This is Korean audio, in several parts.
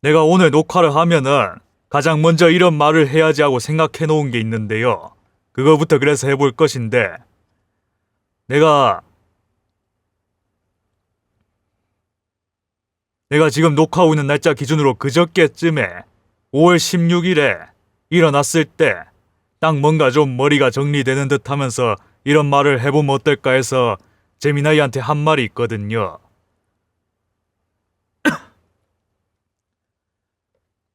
내가 오늘 녹화를 하면은 가장 먼저 이런 말을 해야지 하고 생각해 놓은 게 있는데요. 그거부터 그래서 해볼 것인데, 내가 지금 녹화하고 있는 날짜 기준으로 그저께쯤에 5월 16일에 일어났을 때 딱 뭔가 좀 머리가 정리되는 듯 하면서 이런 말을 해보면 어떨까 해서 재미나이한테 한 말이 있거든요.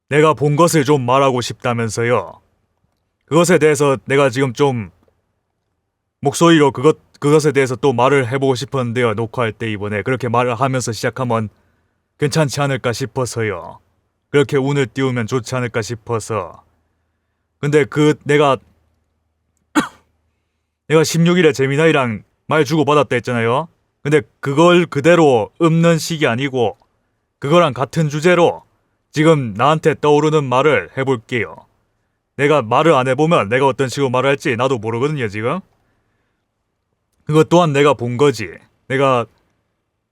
내가 본 것을 좀 말하고 싶다면서요. 그것에 대해서 내가 지금 좀 목소리로 그것에 대해서 또 말을 해보고 싶었는데요. 녹화할 때 이번에 그렇게 말을 하면서 시작하면 괜찮지 않을까 싶어서요. 그렇게 운을 띄우면 좋지 않을까 싶어서. 근데 내가 16일에 재미나이랑 말 주고받았다 했잖아요. 근데 그걸 그대로 읊는 식이 아니고 그거랑 같은 주제로 지금 나한테 떠오르는 말을 해볼게요. 내가 말을 안 해보면 내가 어떤 식으로 말을 할지 나도 모르거든요, 지금. 그것 또한 내가 본 거지. 내가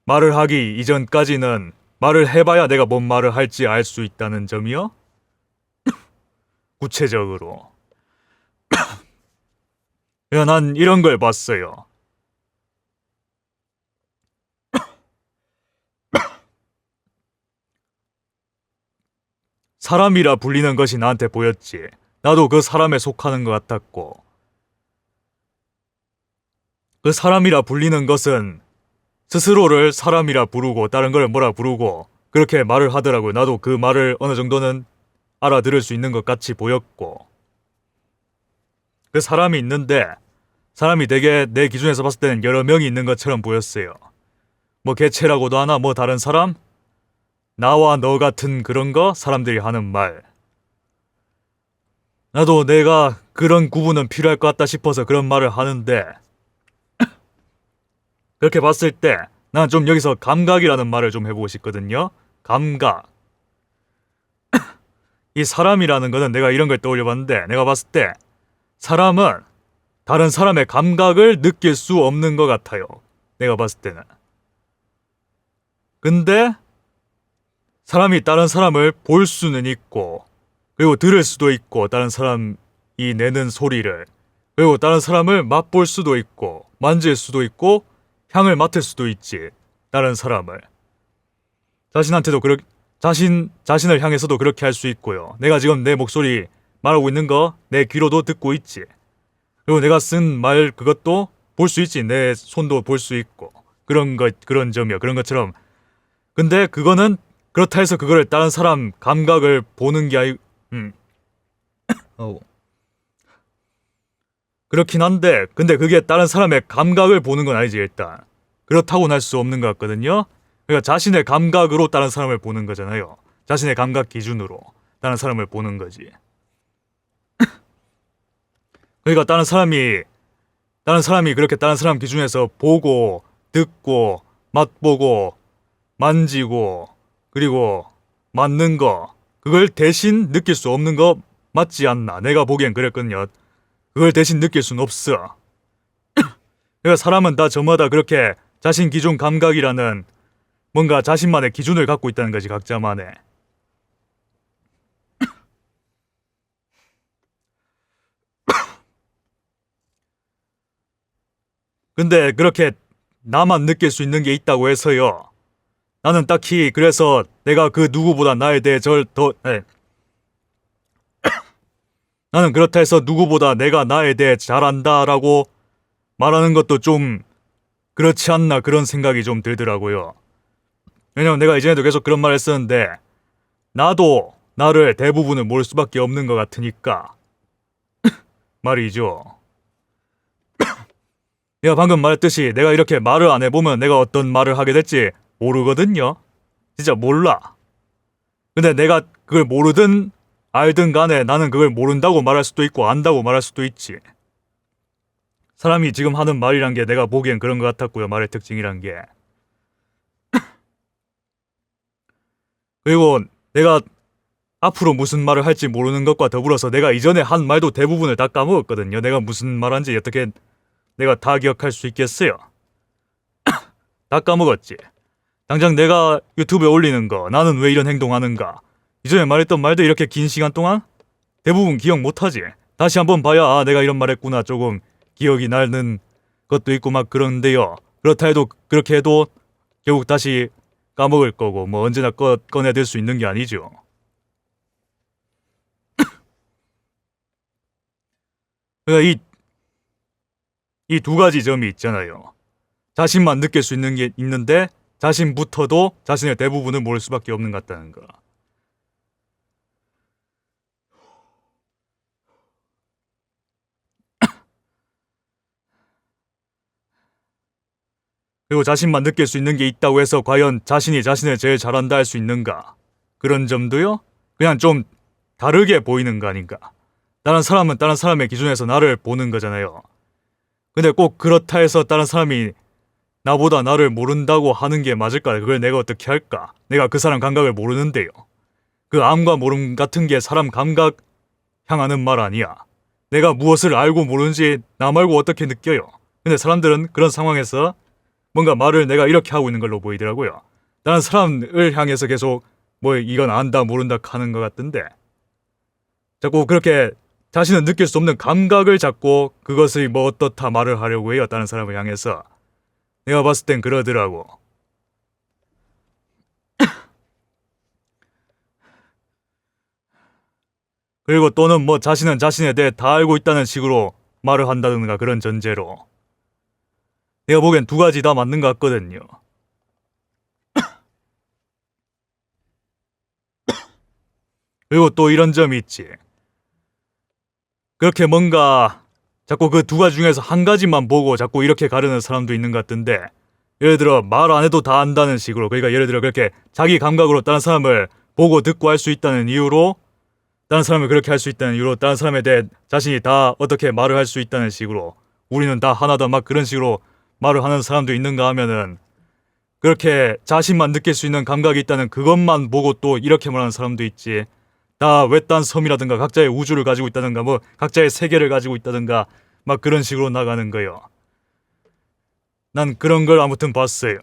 말을 하기 이전까지는 말을 해봐야 내가 뭔 말을 할지 알 수 있다는 점이요. 구체적으로. 야, 난 이런 걸 봤어요. 사람이라 불리는 것이 나한테 보였지. 나도 그 사람에 속하는 것 같았고. 그 사람이라 불리는 것은 스스로를 사람이라 부르고 다른 걸 뭐라 부르고 그렇게 말을 하더라고요. 나도 그 말을 어느 정도는 알아들을 수 있는 것 같이 보였고. 그 사람이 있는데 사람이 되게 내 기준에서 봤을 때는 여러 명이 있는 것처럼 보였어요. 뭐 개체라고도 하나 뭐 다른 사람? 나와 너 같은 그런 거 사람들이 하는 말. 나도 내가 그런 구분은 필요할 것 같다 싶어서 그런 말을 하는데 그렇게 봤을 때 난 좀 여기서 감각이라는 말을 좀 해보고 싶거든요. 감각. 이 사람이라는 거는 내가 이런 걸 떠올려봤는데 내가 봤을 때 사람은 다른 사람의 감각을 느낄 수 없는 것 같아요. 내가 봤을 때는. 근데 사람이 다른 사람을 볼 수는 있고 그리고 들을 수도 있고 다른 사람이 내는 소리를 그리고 다른 사람을 맛볼 수도 있고 만질 수도 있고 향을 맡을 수도 있지. 다른 사람을 자신한테도 자신을 향해서도 그렇게 할 수 있고요. 내가 지금 내 목소리 말하고 있는 거 내 귀로도 듣고 있지. 그리고 내가 쓴 말 그것도 볼 수 있지. 내 손도 볼 수 있고 그런 점이야. 그런 것처럼. 근데 그거는 그렇다 해서 그거를 다른 사람 감각을 보는 게 그렇긴 한데 근데 그게 다른 사람의 감각을 보는 건 아니지 일단. 그렇다고는 할 수 없는 것 같거든요. 그러니까 자신의 감각으로 다른 사람을 보는 거잖아요. 자신의 감각 기준으로 다른 사람을 보는 거지. 그러니까 다른 사람이 그렇게 다른 사람 기준에서 보고 듣고 맛보고 만지고 그리고 맞는 거 그걸 대신 느낄 수 없는 거 맞지 않나. 내가 보기엔 그랬거든요. 그걸 대신 느낄 순 없어. 그러니까 사람은 다 저마다 그렇게 자신 기준 감각이라는 뭔가 자신만의 기준을 갖고 있다는 거지. 각자만의. 근데 그렇게 나만 느낄 수 있는 게 있다고 해서요. 나는 딱히 그래서 내가 그 누구보다 나에 대해 나는 그렇다 해서 누구보다 내가 나에 대해 잘 안다라고 말하는 것도 좀 그렇지 않나 그런 생각이 좀 들더라고요. 왜냐면 내가 이전에도 계속 그런 말 했었는데 나도 나를 대부분을 모를 수밖에 없는 것 같으니까 말이죠. 내가 방금 말했듯이 내가 이렇게 말을 안 해보면 내가 어떤 말을 하게 될지 모르거든요. 진짜 몰라. 근데 내가 그걸 모르든 알든 간에 나는 그걸 모른다고 말할 수도 있고 안다고 말할 수도 있지. 사람이 지금 하는 말이란 게 내가 보기엔 그런 것 같았고요. 말의 특징이란 게. 그리고 내가 앞으로 무슨 말을 할지 모르는 것과 더불어서 내가 이전에 한 말도 대부분을 다 까먹었거든요. 내가 무슨 말한지 어떻게 내가 다 기억할 수 있겠어요. 다 까먹었지. 당장 내가 유튜브에 올리는 거 나는 왜 이런 행동하는가 이전에 말했던 말도 이렇게 긴 시간 동안 대부분 기억 못하지. 다시 한번 봐야 아 내가 이런 말 했구나 조금 기억이 나는 것도 있고 막 그런데요. 그렇다 해도 그렇게 해도 결국 다시 까먹을 거고 뭐 언제나 꺼내들 수 있는 게 아니죠. 그러니까 이 두 가지 점이 있잖아요. 자신만 느낄 수 있는 게 있는데 자신부터도 자신의 대부분을 모를 수밖에 없는 것 같다는 거. 그리고 자신만 느낄 수 있는 게 있다고 해서 과연 자신이 자신을 제일 잘한다 할 수 있는가? 그런 점도요? 그냥 좀 다르게 보이는 거 아닌가? 다른 사람은 다른 사람의 기준에서 나를 보는 거잖아요. 근데 꼭 그렇다 해서 다른 사람이 나보다 나를 모른다고 하는 게 맞을까? 그걸 내가 어떻게 할까? 내가 그 사람 감각을 모르는데요. 그 암과 모름 같은 게 사람 감각 향하는 말 아니야. 내가 무엇을 알고 모르는지 나 말고 어떻게 느껴요? 근데 사람들은 그런 상황에서 뭔가 말을 내가 이렇게 하고 있는 걸로 보이더라고요. 다른 사람을 향해서 계속 뭐 이건 안다 모른다 하는 것 같던데 자꾸 그렇게 자신은 느낄 수 없는 감각을 잡고 그것을 뭐 어떻다 말을 하려고 해요. 다른 사람을 향해서. 내가 봤을 땐 그러더라고. 그리고 또는 뭐 자신은 자신에 대해 다 알고 있다는 식으로 말을 한다든가 그런 전제로. 내가 보기엔 두 가지 다 맞는 것 같거든요. 그리고 또 이런 점이 있지. 그렇게 뭔가 자꾸 그 두 가지 중에서 한 가지만 보고 자꾸 이렇게 가르는 사람도 있는 것 같은데 예를 들어 말 안 해도 다 안다는 식으로 그러니까 예를 들어 그렇게 자기 감각으로 다른 사람을 보고 듣고 할 수 있다는 이유로 다른 사람을 그렇게 할 수 있다는 이유로 다른 사람에 대해 자신이 다 어떻게 말을 할 수 있다는 식으로 우리는 다 하나다 막 그런 식으로 말을 하는 사람도 있는가 하면은 그렇게 자신만 느낄 수 있는 감각이 있다는 그것만 보고 또 이렇게 말하는 사람도 있지. 다 외딴 섬이라든가 각자의 우주를 가지고 있다든가 뭐 각자의 세계를 가지고 있다든가 막 그런 식으로 나가는 거요. 난 그런 걸 아무튼 봤어요.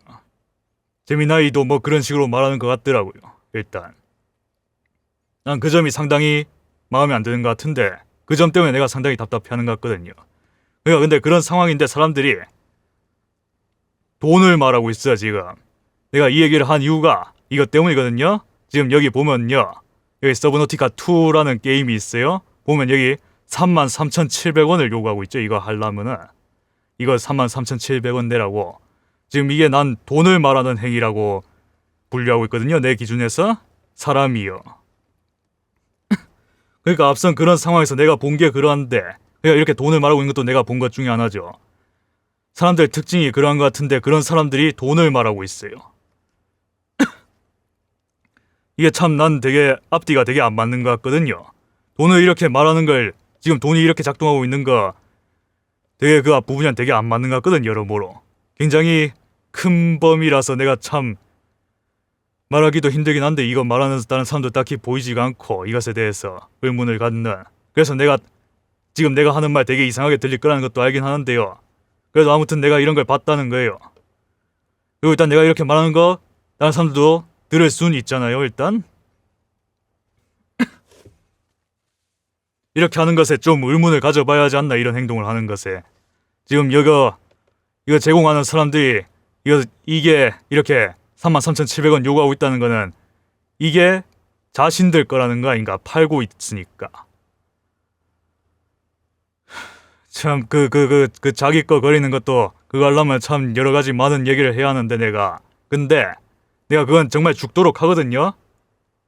제미나이도 뭐 그런 식으로 말하는 것 같더라고요. 일단 난 그 점이 상당히 마음에 안 드는 것 같은데 그 점 때문에 내가 상당히 답답해하는 것 같거든요. 그러니까 근데 그런 상황인데 사람들이 돈을 말하고 있어 지금. 내가 이 얘기를 한 이유가 이것 때문이거든요. 지금 여기 보면요. 여기 서브노티카 2라는 게임이 있어요. 보면 여기 33,700원을 요구하고 있죠. 이거 하려면은 이거 33,700원 내라고. 지금 이게 난 돈을 말하는 행위라고 분류하고 있거든요. 내 기준에서 사람이요. 그러니까 앞선 그런 상황에서 내가 본 게 그러한데 그러니까 이렇게 돈을 말하고 있는 것도 내가 본 것 중에 하나죠. 사람들 특징이 그러한 것 같은데 그런 사람들이 돈을 말하고 있어요. 이게 참 난 되게 앞뒤가 되게 안 맞는 것 같거든요. 돈을 이렇게 말하는 걸 지금 돈이 이렇게 작동하고 있는 거 되게 그 앞부분이 되게 안 맞는 것 같거든 여러모로. 굉장히 큰 범위라서 내가 참 말하기도 힘들긴 한데 이거 말하는 다른 사람도 딱히 보이지가 않고 이것에 대해서 의문을 갖는. 그래서 내가 지금 내가 하는 말 되게 이상하게 들릴 거라는 것도 알긴 하는데요. 그래도 아무튼 내가 이런 걸 봤다는 거예요. 그리고 일단 내가 이렇게 말하는 거 다른 사람들도 들을 수는 있잖아요. 일단 이렇게 하는 것에 좀 의문을 가져봐야 하지 않나. 이런 행동을 하는 것에 지금 이거 제공하는 사람들이 이게 이렇게 33,700원 요구하고 있다는 거는 이게 자신들 거라는 거 아닌가. 팔고 있으니까 참 그 자기 거 거리는 것도 그거 하려면 참 여러 가지 많은 얘기를 해야 하는데 근데 내가 그건 정말 죽도록 하거든요.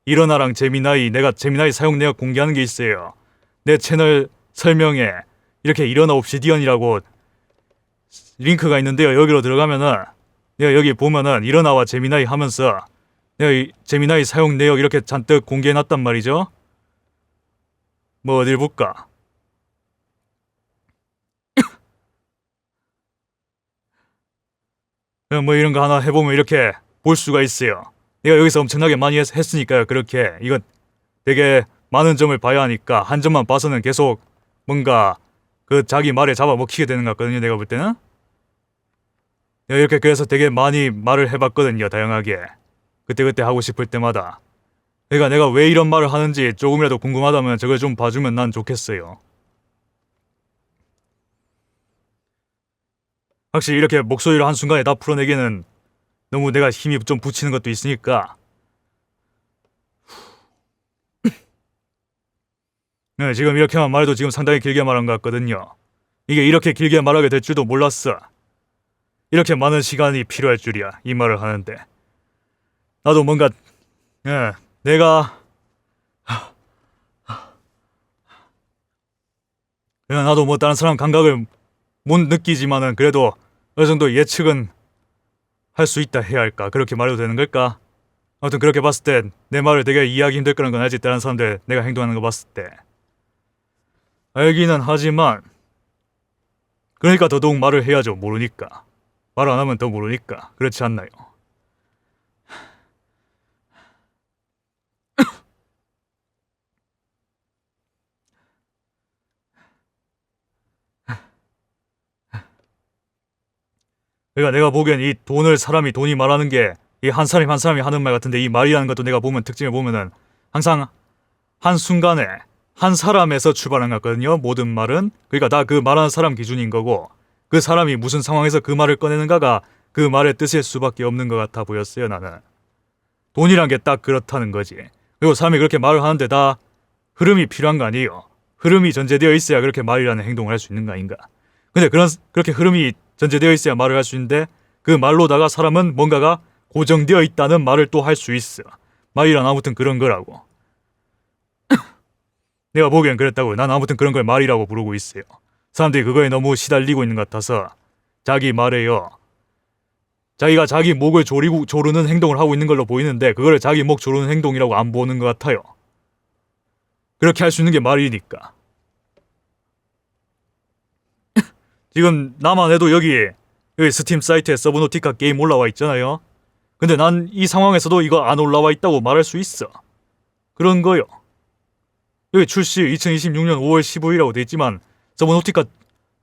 일어나랑 제미나이 내가 제미나이 사용 내역 공개하는 게 있어요. 내 채널 설명에 이렇게 일어나 옵시디언이라고 링크가 있는데요. 여기로 들어가면은 내가 여기 보면은 일어나와 제미나이 하면서 내가 이 제미나이 사용 내역 이렇게 잔뜩 공개해놨단 말이죠. 뭐 어딜 볼까? 뭐 이런 거 하나 해보면 이렇게 볼 수가 있어요. 내가 여기서 엄청나게 많이 했으니까요. 그렇게 이건 되게 많은 점을 봐야 하니까 한 점만 봐서는 계속 뭔가 그 자기 말에 잡아먹히게 되는 것 같거든요. 내가 볼 때는 내가 이렇게 그래서 되게 많이 말을 해봤거든요. 다양하게 그때그때 하고 싶을 때마다. 그러니까 내가 왜 이런 말을 하는지 조금이라도 궁금하다면 저걸 좀 봐주면 난 좋겠어요. 확실히 이렇게 목소리를 한순간에 다 풀어내기는 너무 내가 힘이 좀 붙이는 것도 있으니까. 네, 지금 이렇게만 말해도 지금 상당히 길게 말한 것 같거든요. 이게 이렇게 길게 말하게 될 줄도 몰랐어. 이렇게 많은 시간이 필요할 줄이야, 이 말을 하는데. 나도 뭔가, 내가, 그냥 나도 뭐 다른 사람 감각을 못 느끼지만은 그래도 어느 정도 예측은 할 수 있다 해야 할까? 그렇게 말해도 되는 걸까? 아무튼 그렇게 봤을 때 내 말을 되게 이해하기 힘들 거라는 건 알지? 다른 사람들 내가 행동하는 거 봤을 때. 알기는 하지만 그러니까 더더욱 말을 해야죠. 모르니까. 말 안 하면 더 모르니까. 그렇지 않나요? 그러니까 내가 보기엔 이 돈이 말하는 게 이 한 사람이 한 사람이 하는 말 같은데 이 말이라는 것도 내가 보면 특징을 보면은 항상 한순간에 한 사람에서 출발한 것 같거든요. 모든 말은. 그러니까 다 그 말하는 사람 기준인 거고 그 사람이 무슨 상황에서 그 말을 꺼내는가가 그 말의 뜻일 수밖에 없는 것 같아 보였어요. 나는. 돈이란 게 딱 그렇다는 거지. 그리고 사람이 그렇게 말을 하는데 다 흐름이 필요한 거 아니에요. 흐름이 전제되어 있어야 그렇게 말이라는 행동을 할 수 있는 거 아닌가. 근데 그렇게 흐름이 전제되어 있어야 말을 할 수 있는데 그 말로다가 사람은 뭔가가 고정되어 있다는 말을 또 할 수 있어. 말이란 아무튼 그런 거라고. 내가 보기엔 그랬다고요. 난 아무튼 그런 걸 말이라고 부르고 있어요. 사람들이 그거에 너무 시달리고 있는 것 같아서 자기 말에요. 자기가 자기 목을 조르는 행동을 하고 있는 걸로 보이는데 그거를 자기 목 조르는 행동이라고 안 보는 것 같아요. 그렇게 할 수 있는 게 말이니까. 지금 나만 해도 여기 스팀 사이트에 서브노티카 게임 올라와 있잖아요. 근데 난 이 상황에서도 이거 안 올라와 있다고 말할 수 있어. 그런 거요. 여기 출시일 2026년 5월 15일이라고 돼 있지만 서브노티카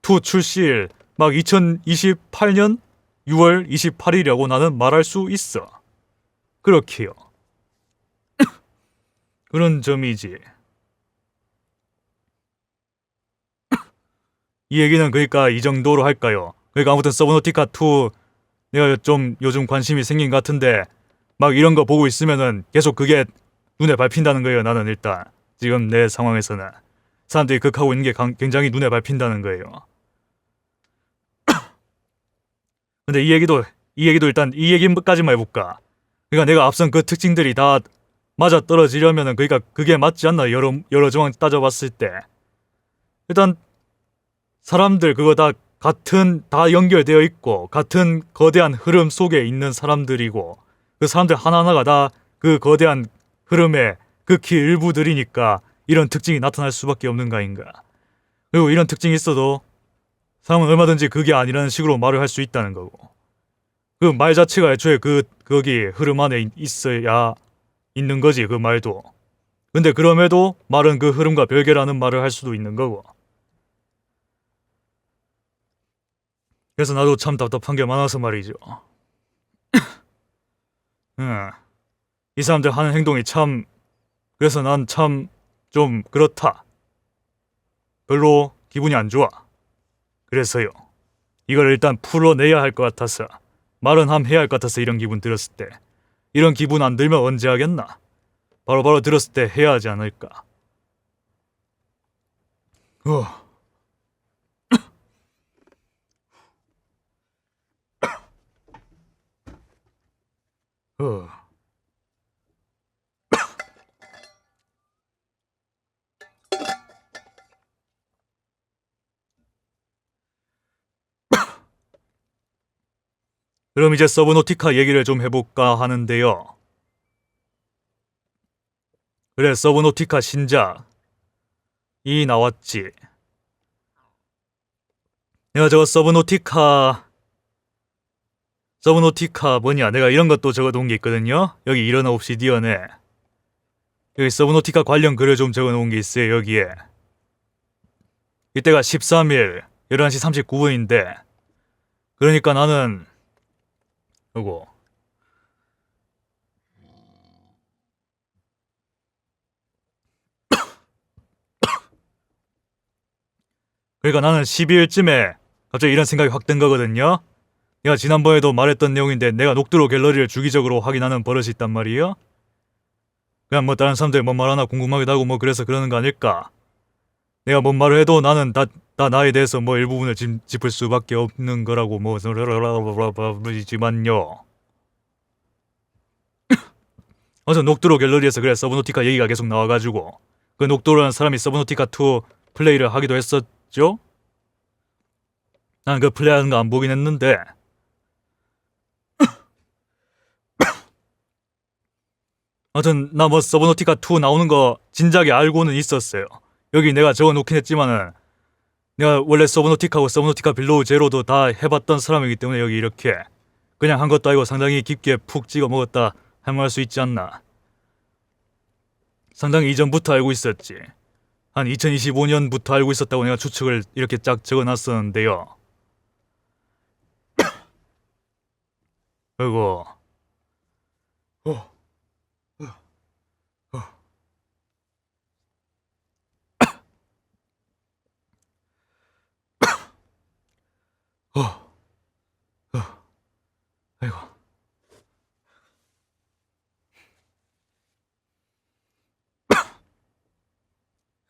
2 출시일 막 2028년 6월 28일이라고 나는 말할 수 있어. 그렇게요. 그런 점이지. 이 얘기는 그러니까 이 정도로 할까요? 그러니까 아무튼 서브노티카 2 내가 좀 요즘 관심이 생긴 것 같은데 막 이런 거 보고 있으면은 계속 그게 눈에 밟힌다는 거예요. 나는 일단 지금 내 상황에서는 사람들이 극하고 있는 게 굉장히 눈에 밟힌다는 거예요. 근데 이 얘기도 일단 이 얘기까지만 해볼까? 그러니까 내가 앞선 그 특징들이 다 맞아 떨어지려면은 그러니까 그게 맞지 않나? 여러 정황 따져봤을 때 일단 사람들 그거 다 다 연결되어 있고 같은 거대한 흐름 속에 있는 사람들이고 그 사람들 하나하나가 다 그 거대한 흐름의 극히 일부들이니까 이런 특징이 나타날 수밖에 없는 거 아닌가. 그리고 이런 특징이 있어도 사람은 얼마든지 그게 아니라는 식으로 말을 할 수 있다는 거고 그 말 자체가 애초에 거기 흐름 안에 있어야 있는 거지 그 말도. 근데 그럼에도 말은 그 흐름과 별개라는 말을 할 수도 있는 거고. 그래서 나도 참 답답한 게 많아서 말이죠. 이 사람들 하는 행동이 참 그래서 난 참 좀 그렇다. 별로 기분이 안 좋아. 그래서요. 이걸 일단 풀어내야 할 것 같아서 말은 해야 할 것 같아서 이런 기분 들었을 때 이런 기분 안 들면 언제 하겠나? 바로바로 들었을 때 해야 하지 않을까? 어. 어. 그럼 이제 서브노티카 얘기를 좀 해볼까 하는데요. 그래, 서브노티카 신작이 나왔지. 내가 저거 서브노티카 뭐냐, 내가 이런 것도 적어놓은 게 있거든요. 여기 이런 옵시디언에 여기 서브노티카 관련 글을 좀 적어놓은 게 있어요. 여기에 이때가 13일 11시 39분인데 그러니까 나는 요거 그러니까 나는 12일쯤에 갑자기 이런 생각이 확 든 거거든요. 내가 지난번에도 말했던 내용인데 내가 녹두로 갤러리를 주기적으로 확인하는 버릇이 있단 말이에요. 그냥 뭐 다른 사람들이 뭔 말하나 궁금하기도 하고 뭐 그래서 그러는 거 아닐까. 내가 뭔 말을 해도 나는 다 나에 대해서 뭐 일부분을 짚을 수밖에 없는 거라고 뭐 지만요. 어서 녹두로 갤러리에서 그래 서브노티카 얘기가 계속 나와가지고 그 녹두로라는 사람이 서브노티카2 플레이를 하기도 했었죠? 난 그 플레이하는 거 안 보긴 했는데 아무튼 나 뭐 서브노티카2 나오는 거 진작에 알고는 있었어요. 여기 내가 적어놓긴 했지만은 내가 원래 서브노티카하고 서브노티카 빌로우 제로도 다 해봤던 사람이기 때문에 여기 이렇게 그냥 한 것도 아니고 상당히 깊게 푹 찍어 먹었다 할만할 수 있지 않나. 상당히 이전부터 알고 있었지. 한 2025년부터 알고 있었다고 내가 추측을 이렇게 쫙 적어놨었는데요. 그리고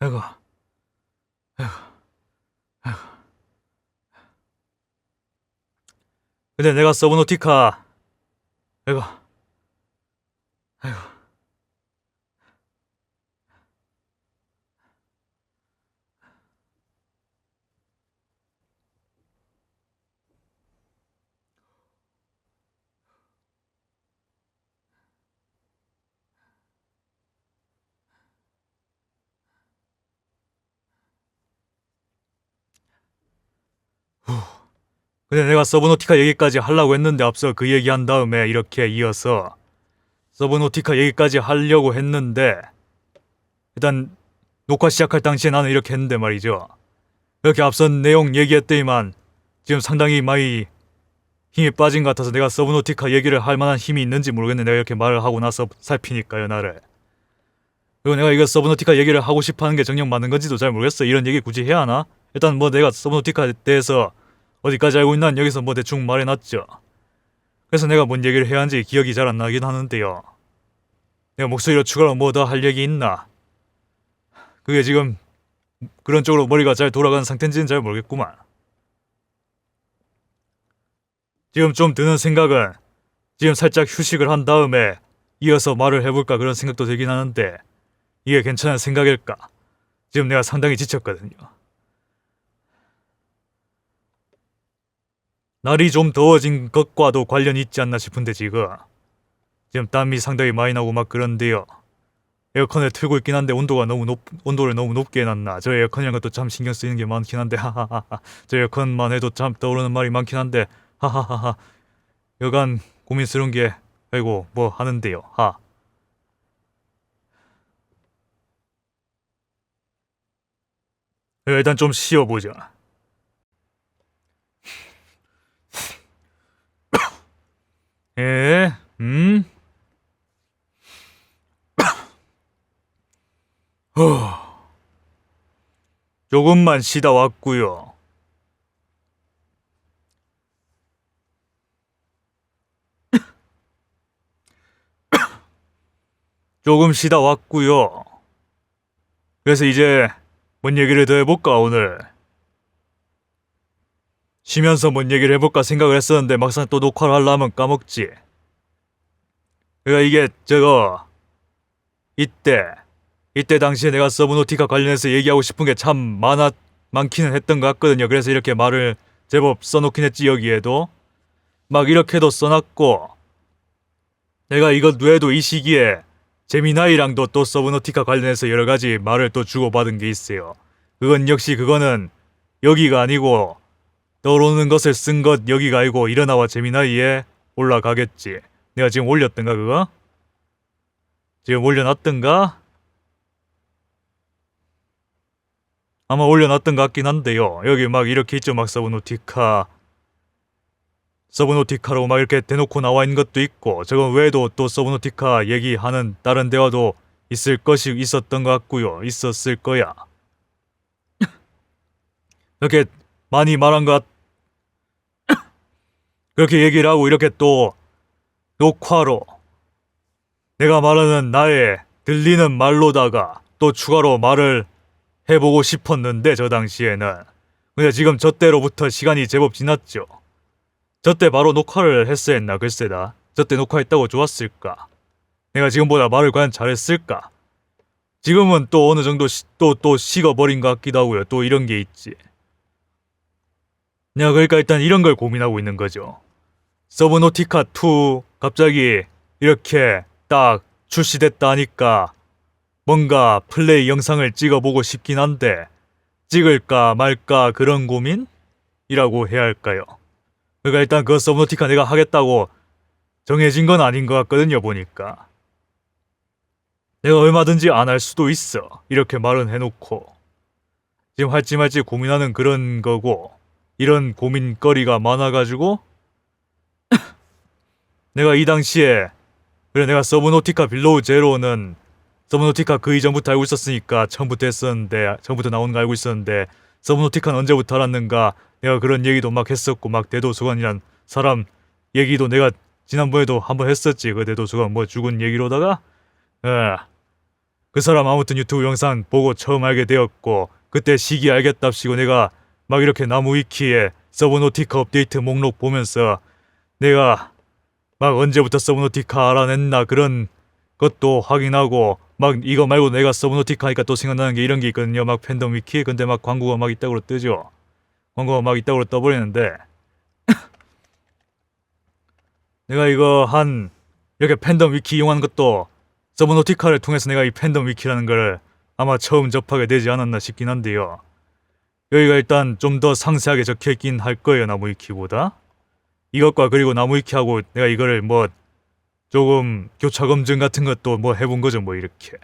아이고 아이고 아이고 아이고 근데 내가 서브노티카 아이고 아이고 근데 내가 서브노티카 얘기까지 하려고 했는데 앞서 그 얘기한 다음에 이렇게 이어서 서브노티카 얘기까지 하려고 했는데 일단 녹화 시작할 당시에 나는 이렇게 했는데 말이죠. 이렇게 앞선 내용 얘기했더니만 지금 상당히 많이 힘이 빠진 것 같아서 내가 서브노티카 얘기를 할 만한 힘이 있는지 모르겠네. 내가 이렇게 말을 하고 나서 살피니까요 나를. 그리고 내가 이거 서브노티카 얘기를 하고 싶어하는 게 정녕 맞는 건지도 잘 모르겠어. 이런 얘기 굳이 해야 하나? 일단 뭐 내가 서브노티카에 대해서 어디까지 알고 있나 여기서 뭐 대충 말해놨죠. 그래서 내가 뭔 얘기를 해야 하는지 기억이 잘 안 나긴 하는데요. 내가 목소리로 추가로 뭐 더 할 얘기 있나? 그게 지금 그런 쪽으로 머리가 잘 돌아가는 상태인지는 잘 모르겠구만. 지금 좀 드는 생각은 지금 살짝 휴식을 한 다음에 이어서 말을 해볼까 그런 생각도 들긴 하는데 이게 괜찮은 생각일까? 지금 내가 상당히 지쳤거든요. 날이 좀 더워진 것과도 관련이 있지 않나 싶은데 지금 땀이 상당히 많이 나고 막 그런데요. 에어컨을 틀고 있긴 한데 온도를 너무 높게 해놨나. 저 에어컨이란 것도 참 신경 쓰이는 게 많긴 한데 하하하하. 저 에어컨만 해도 참 떠오르는 말이 많긴 한데 하하하하. 여간 고민스러운 게 아이고 뭐 하는데요. 일단 좀 쉬어보자. 에? 조금만 쉬다 왔구요. 조금 쉬다 왔구요. 그래서 이제 뭔 얘기를 더 해볼까 오늘? 쉬면서 뭔 얘기를 해볼까 생각을 했었는데 막상 또 녹화를 하려면 까먹지. 그러니까 이게 이때 당시에 내가 서브노티카 관련해서 얘기하고 싶은 게 참 많기는 했던 것 같거든요. 그래서 이렇게 말을 제법 써놓긴 했지. 여기에도 막 이렇게도 써놨고 내가 이것 외에도 이 시기에 제미나이랑도 또 서브노티카 관련해서 여러가지 말을 또 주고받은 게 있어요. 그거는 여기가 아니고 떠오르는 것을 쓴 것 여기가 아니고 일어나와 제미나이에 올라가겠지. 내가 지금 올렸던가 그거? 지금 올려놨던가? 아마 올려놨던 것 같긴 한데요. 여기 막 이렇게 있죠. 막 서브노티카로 막 이렇게 대놓고 나와 있는 것도 있고 저거 외에도 또 서브노티카 얘기하는 다른 대화도 있었던 것 같고요. 있었을 거야. 이렇게 많이 말한 것 그렇게 얘기를 하고 이렇게 또 녹화로 내가 말하는 나의 들리는 말로다가 또 추가로 말을 해보고 싶었는데 저 당시에는 근데 지금 저 때로부터 시간이 제법 지났죠. 저 때 바로 녹화를 했어야 했나 글쎄다. 저 때 녹화했다고 좋았을까? 내가 지금보다 말을 과연 잘했을까? 지금은 또 어느 정도 또 식어버린 것 같기도 하고요. 또 이런 게 있지. 내가 그러니까 일단 이런 걸 고민하고 있는 거죠. 서브노티카 2 갑자기 이렇게 딱 출시됐다 하니까 뭔가 플레이 영상을 찍어보고 싶긴 한데 찍을까 말까 그런 고민이라고 해야 할까요? 그러니까 일단 그 서브노티카 내가 하겠다고 정해진 건 아닌 것 같거든요 보니까. 내가 얼마든지 안 할 수도 있어. 이렇게 말은 해놓고 지금 할지 말지 고민하는 그런 거고 이런 고민거리가 많아가지고 내가 이 당시에 그래 내가 서브노티카 빌로우 제로는 서브노티카 그 이전부터 알고 있었으니까 처음부터 나오는 거 알고 있었는데 서브노티카는 언제부터 알았는가 내가 그런 얘기도 막 했었고 막 대도수관이란 사람 얘기도 내가 지난번에도 한번 했었지. 그 대도수관 뭐 죽은 얘기로다가 그 사람 아무튼 유튜브 영상 보고 처음 알게 되었고 그때 시기 알겠답시고 내가 막 이렇게 나무 위키에 서브노티카 업데이트 목록 보면서 내가 막 언제부터 서브노티카 알아냈나 그런 것도 확인하고 막 이거 말고 내가 서브노티카 하니까 또 생각나는 게 이런 게 있거든요. 막 팬덤 위키 근데 막 광고가 막 있다고 뜨죠. 광고가 막 있다고 떠버리는데 내가 이거 한 이렇게 팬덤 위키 이용하는 것도 서브노티카를 통해서 내가 이 팬덤 위키라는 걸 아마 처음 접하게 되지 않았나 싶긴 한데요. 여기가 일단 좀 더 상세하게 적혀있긴 할 거예요. 나무 위키보다. 이것과 그리고 나무 위키하고 내가 이거를 뭐 조금 교차 검증 같은 것도 뭐 해본 거죠. 뭐 이렇게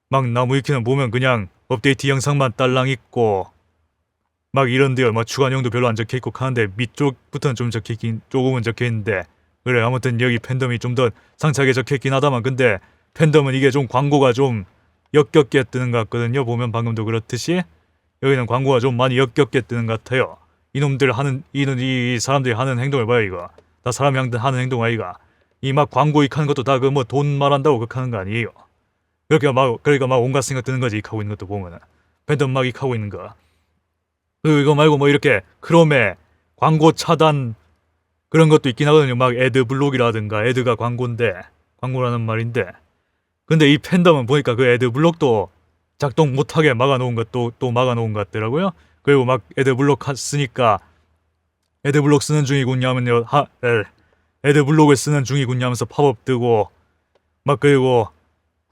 막 나무 위키는 보면 그냥 업데이트 영상만 딸랑 있고 막 이런데요. 막 추가 내용도 별로 안 적혀있고 하는데 밑쪽부터는 좀 적혀있긴 조금은 적혀있는데 그래 아무튼 여기 팬덤이 좀 더 상세하게 적혀있긴 하다만 근데 팬덤은 이게 좀 광고가 좀 역겹게 뜨는 것 같거든요. 보면 방금도 그렇듯이 여기는 광고가 좀 많이 역겹게 뜨는 것 같아요. 이놈들 하는 이 사람들이 하는 행동을 봐요. 이거 다 사람이 하는 행동 아이가 이 막 광고 익하는 것도 다 그 뭐 돈 말한다고 그렇게 하는 거 아니에요. 그러니까 막 온갖 생각 드는 거지. 익하고 있는 것도 보면은 팬덤 막 익하고 있는 거. 그리고 이거 말고 뭐 이렇게 크롬에 광고 차단 그런 것도 있긴 하거든요. 막 애드 블록이라든가 애드가 광고라는 말인데 근데 이 팬덤은 보니까 그 애드 블록도 작동 못하게 막아놓은 것도 또 막아놓은 것 같더라고요. 그리고 막 애드 블록 쓰니까 애드 블록 쓰는 중이군요 하면요 애드 블록을 쓰는 중이군요 하면서 팝업 뜨고 막 그리고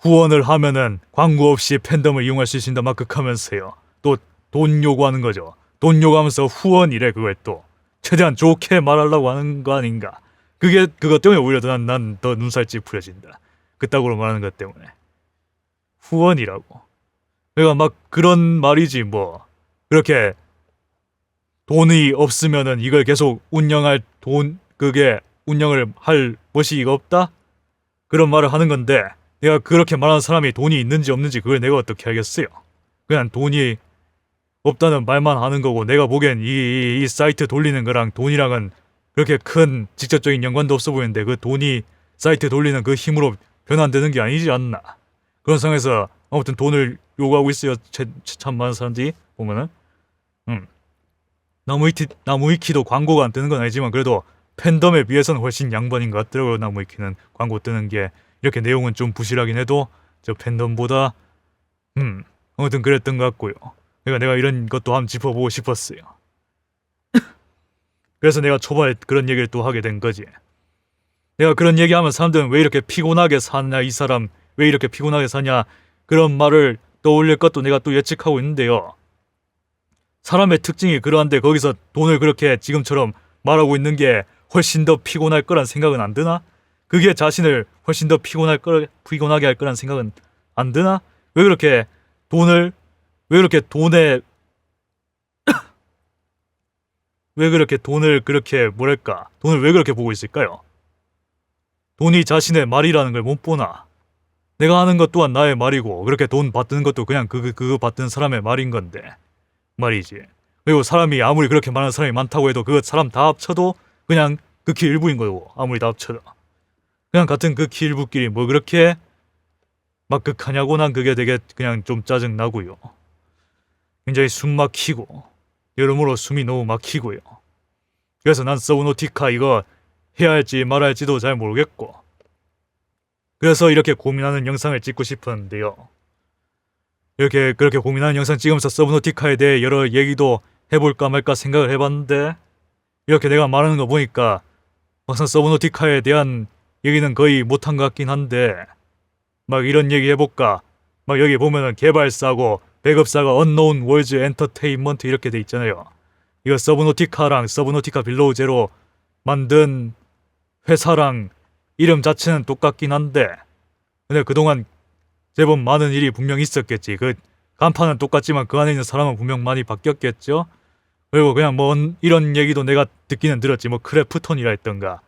후원을 하면은 광고 없이 팬덤을 이용할 수 있습니다 막 극하면서요. 또 돈 요구하는 거죠. 돈 요구하면서 후원이래. 그걸 또 최대한 좋게 말하려고 하는 거 아닌가. 그것 때문에 오히려 난 더 눈살 찌푸려진다. 그따구로 말하는 것 때문에 후원이라고. 그러니까 막 그런 말이지 뭐 그렇게 돈이 없으면은 이걸 계속 그게 운영을 할 멋이 없다? 그런 말을 하는 건데 내가 그렇게 말하는 사람이 돈이 있는지 없는지 그걸 내가 어떻게 알겠어요. 그냥 돈이 없다는 말만 하는 거고 내가 보기엔 이 사이트 돌리는 거랑 돈이랑은 그렇게 큰 직접적인 연관도 없어 보이는데 그 돈이 사이트 돌리는 그 힘으로 변환되는 게 아니지 않나. 그런 상황에서 아무튼 돈을 요구하고 있어요. 참 많은 사람들이 보면은 나무위키도 광고가 안 뜨는 건 아니지만 그래도 팬덤에 비해서는 훨씬 양반인 것 같더라고요. 나무위키는 광고 뜨는 게 이렇게 내용은 좀 부실하긴 해도 저 팬덤보다 아무튼 그랬던 것 같고요. 그러니까 내가 이런 것도 한번 짚어보고 싶었어요. 그래서 내가 초반에 그런 얘기를 또 하게 된 거지. 내가 그런 얘기하면 사람들은 왜 이렇게 피곤하게 사냐, 이 사람 왜 이렇게 피곤하게 사냐 그런 말을 떠올릴 것도 내가 또 예측하고 있는데요. 사람의 특징이 그러한데 거기서 돈을 그렇게 지금처럼 말하고 있는 게 훨씬 더 피곤할 거란 생각은 안 드나? 그게 자신을 훨씬 더 피곤하게 할 거란 생각은 안 드나? 왜 그렇게 돈에 왜 그렇게 돈을 그렇게 뭐랄까 돈을 왜 그렇게 보고 있을까요? 돈이 자신의 말이라는 걸 못 보나? 내가 하는 것 또한 나의 말이고 그렇게 돈 받는 것도 그냥 그거 받는 사람의 말인 건데 말이지. 그리고 사람이 아무리 그렇게 많은 사람이 많다고 해도 그 사람 다 합쳐도 그냥 극히 일부인 거고, 아무리 다 합쳐도 그냥 같은 극히 일부끼리 뭐 그렇게 막 극하냐고. 난 그게 되게 그냥 좀 짜증 나고요. 굉장히 숨 막히고 여러모로 숨이 너무 막히고요. 그래서 난 서브노티카 이거 해야 할지 말아야 할지도 잘 모르겠고, 그래서 이렇게 고민하는 영상을 찍고 싶었는데요. 이렇게 그렇게 고민하는 영상 찍으면서 서브노티카에 대해 여러 얘기도 해볼까 말까 생각을 해봤는데, 이렇게 내가 말하는 거 보니까 막상 서브노티카에 대한 얘기는 거의 못한 것 같긴 한데, 막 이런 얘기 해볼까. 막 여기 보면은 개발사고 배급사가 언노운 월즈 엔터테인먼트 이렇게 돼 있잖아요. 이거 서브노티카랑 서브노티카 빌로우 제로 만든 회사랑 이름 자체는 똑같긴 한데, 근데 그동안 제법 많은 일이 분명 있었겠지. 그 간판은 똑같지만 그 안에 있는 사람은 분명 많이 바뀌었겠죠. 그리고 그냥 뭐 이런 얘기도 내가 듣기는 들었지. 뭐 크래프톤이라 했던가,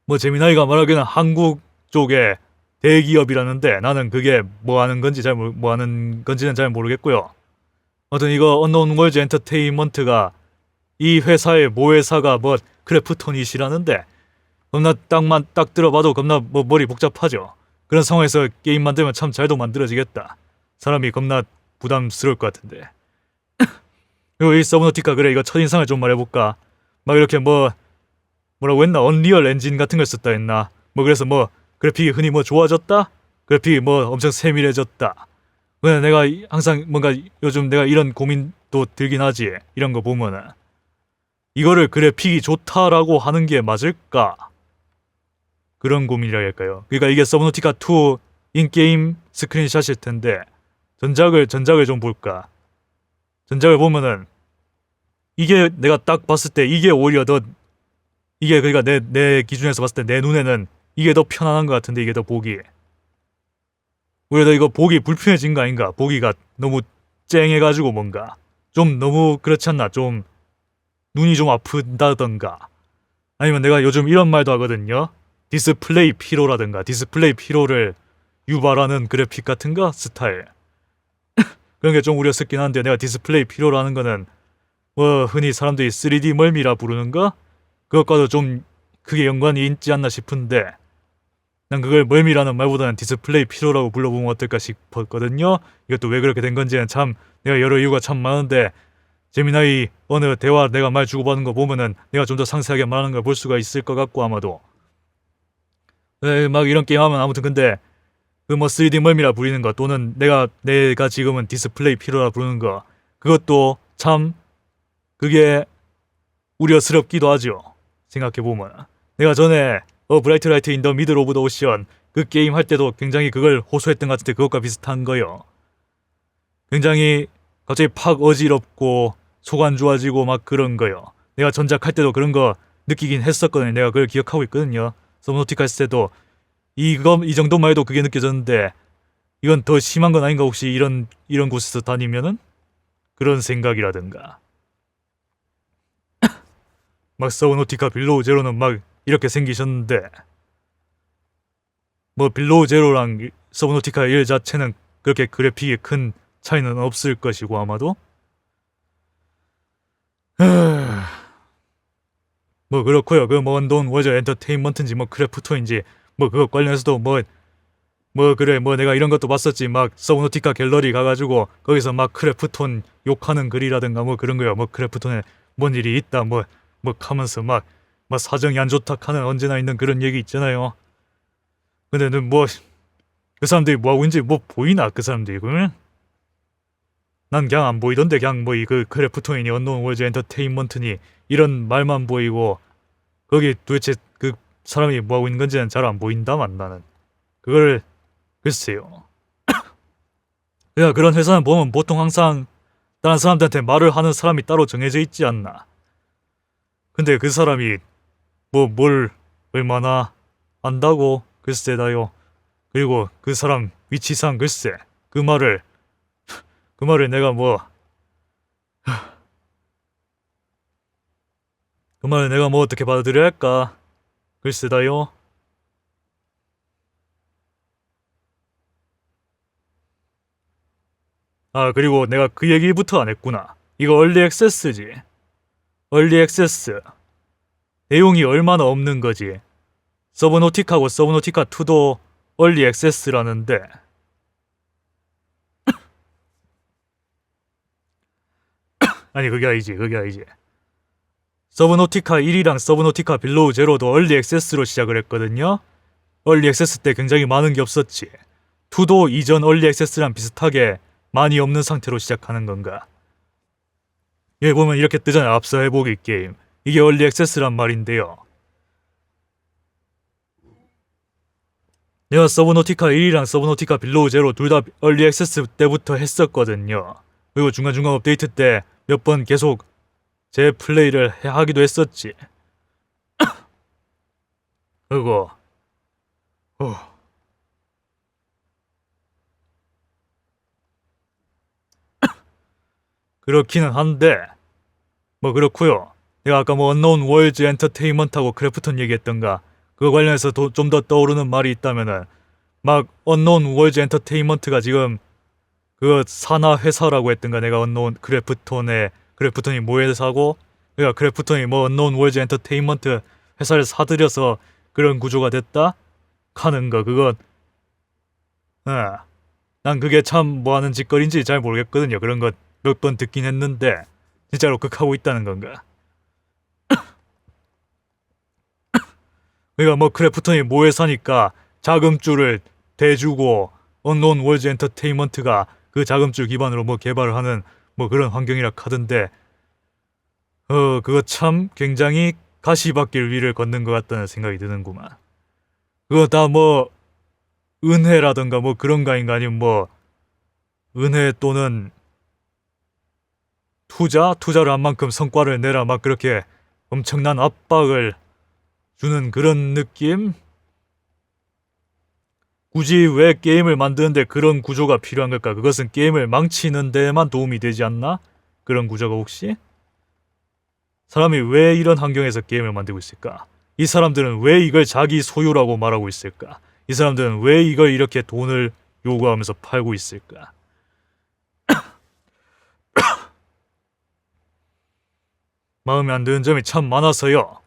뭐 재미나이가 말하기는 한국 쪽에 대기업이라는데, 나는 그게 뭐 하는 건지는 잘 모르겠고요. 아무튼 이거 언노운 월즈 엔터테인먼트가 이 회사의 모회사가 뭐 크래프톤이시라는데, 겁나 딱 들어봐도 겁나 뭐 머리 복잡하죠. 그런 상황에서 게임 만들면 참 잘도 만들어지겠다. 사람이 겁나 부담스러울 것 같은데. 그리고 이 서브노티카, 그래 이거 첫인상을 좀 말해볼까. 막 이렇게 뭐라고 했나, 언리얼 엔진 같은 걸 썼다 했나. 뭐 그래서 뭐 그래픽이 흔히 뭐 좋아졌다, 그래픽이 뭐 엄청 세밀해졌다. 근데 내가 항상 뭔가 요즘 내가 이런 고민도 들긴 하지. 이런 거 보면은 이거를 그래픽이 좋다라고 하는 게 맞을까, 그런 고민이라 할까요. 그러니까 이게 서브노티카 2 인게임 스크린샷일 텐데, 전작을 좀 볼까. 전작을 보면은 이게 내가 딱 봤을 때 이게 오히려 더, 이게 그러니까 내 기준에서 봤을 때 내 눈에는 이게 더 편안한 것 같은데, 이게 더 보기. 오히려 더 이거 보기 불편해진 거 아닌가. 보기가 너무 쨍해가지고 뭔가 좀 너무 그렇지 않나. 좀 눈이 좀 아픈다던가. 아니면 내가 요즘 이런 말도 하거든요. 디스플레이 피로라든가, 디스플레이 피로를 유발하는 그래픽 같은 거 스타일. 그런 게 좀 우려스럽긴 한데, 내가 디스플레이 피로라는 거는 뭐 흔히 사람들이 3D 멀미라 부르는 거, 그것과도 좀 크게 연관이 있지 않나 싶은데, 난 그걸 멀미라는 말보다는 디스플레이 피로라고 불러보면 어떨까 싶었거든요. 이것도 왜 그렇게 된 건지는 참 내가 여러 이유가 참 많은데, 재미나이 어느 대화 내가 말 주고받은 거 보면은 내가 좀 더 상세하게 말하는 걸 볼 수가 있을 것 같고, 아마도. 막 이런 게임 하면 아무튼, 근데 그 뭐 3D 멀미라 부르는 거, 또는 내가 지금은 디스플레이 피로라 부르는 거, 그것도 참 그게 우려스럽기도 하죠. 생각해보면 내가 전에 브라이트 라이트 인 더 미들 오브 더 오션 그 게임 할 때도 굉장히 그걸 호소했던 것 같은데, 그것과 비슷한 거요. 굉장히 갑자기 팍 어지럽고 속 안 좋아지고 막 그런 거요. 내가 전작 할 때도 그런 거 느끼긴 했었거든요. 내가 그걸 기억하고 있거든요. 서브노티카 했을 때도 이 정도만 해도 그게 느껴졌는데, 이건 더 심한 건 아닌가, 혹시 이런 곳에서 다니면은. 그런 생각이라든가. 막 서브노티카 빌로우 제로는 막 이렇게 생기셨는데, 뭐 빌로우 제로랑 서브노티카 1 자체는 그렇게 그래픽이 큰 차이는 없을 것이고, 아마도. 뭐 그렇고요. 그 뭐 언돈 워저 엔터테인먼트인지 뭐 크래프톤인지 뭐 그거 관련해서도 뭐 그래, 뭐 내가 이런 것도 봤었지. 막 서브노티카 갤러리 가가지고 거기서 막 크래프톤 욕하는 글이라든가 뭐 그런 거요. 뭐 크래프톤에 뭔 일이 있다 뭐 하면서 막 사정이 안 좋다 하는 언제나 있는 그런 얘기 있잖아요. 근데 뭐 그 사람들이 뭐 하고 있는지 뭐 보이나, 그 사람들이. 그러면 난 그냥 안 보이던데, 그냥 뭐 그 크래프톤이니 언노운 월즈 엔터테인먼트니 이런 말만 보이고, 거기 도대체 그 사람이 뭐 하고 있는 건지는 잘 안 보인다만, 나는 그걸 글쎄요. 그냥 그런 회사는 보면 보통 항상 다른 사람들한테 말을 하는 사람이 따로 정해져 있지 않나. 근데 그 사람이 뭐 뭘 얼마나 안다고, 글쎄다요. 그리고 그 사람 위치상 글쎄 그 말을 내가 그 말을 내가 뭐 어떻게 받아들여야 할까, 글쎄다요. 아, 그리고 내가 그 얘기부터 안 했구나. 이거 얼리 액세스지. 얼리 액세스. 내용이 얼마나 없는 거지. 서브노틱하고 서브노티카 2도 얼리 액세스라는데 아니 그게 아니지. 서브노티카 1이랑 서브노티카 빌로우 제로도 얼리 액세스로 시작을 했거든요. 얼리 액세스 때 굉장히 많은 게 없었지. 2도 이전 얼리 액세스랑 비슷하게 많이 없는 상태로 시작하는 건가. 여기 보면 이렇게 뜨잖아요. 앞서 해보기 게임. 이게 얼리 액세스란 말인데요. 내가 서브노티카 1이랑 서브노티카 빌로우 제로 둘 다 얼리 액세스 때부터 했었거든요. 그리고 중간중간 업데이트 때 몇 번 계속 제 플레이를 하기도 했었지. 그리고 그렇기는 한데 뭐 그렇고요. 내가 아까 뭐 언노운 월즈 엔터테인먼트하고 크래프톤 얘기했던가 그거 관련해서 좀 더 떠오르는 말이 있다면은 막 언노운 월즈 엔터테인먼트가 지금 그 산하 회사라고 했던가. 내가 언노운 크래프톤이 뭐 회사고 그러니까 크래프톤이 뭐 언노운 월즈 엔터테인먼트 회사를 사들여서 그런 구조가 됐다 하는 거. 그건 난 그게 참 뭐하는 짓거리인지 잘 모르겠거든요. 그런 거 몇 번 듣긴 했는데 진짜로 극하고 있다는 건가. 그러니까 뭐 크래프톤이 뭐 회사니까 자금줄을 대주고 언노운 월즈 엔터테인먼트가 그 자금줄 기반으로 뭐 개발을 하는 뭐 그런 환경이라 하던데 그거 참 굉장히 가시밭길 위를 걷는 것 같다는 생각이 드는구만. 그거 다 뭐 은혜라던가 뭐 그런 거 아닌가. 아니면 뭐 은혜 또는 투자를 한 만큼 성과를 내라 막 그렇게 엄청난 압박을 주는 그런 느낌? 굳이 왜 게임을 만드는데 그런 구조가 필요한 걸까? 그것은 게임을 망치는 데만 도움이 되지 않나? 그런 구조가 혹시? 사람이 왜 이런 환경에서 게임을 만들고 있을까? 이 사람들은 왜 이걸 자기 소유라고 말하고 있을까? 이 사람들은 왜 이걸 이렇게 돈을 요구하면서 팔고 있을까? 마음에 안 드는 점이 참 많아서요.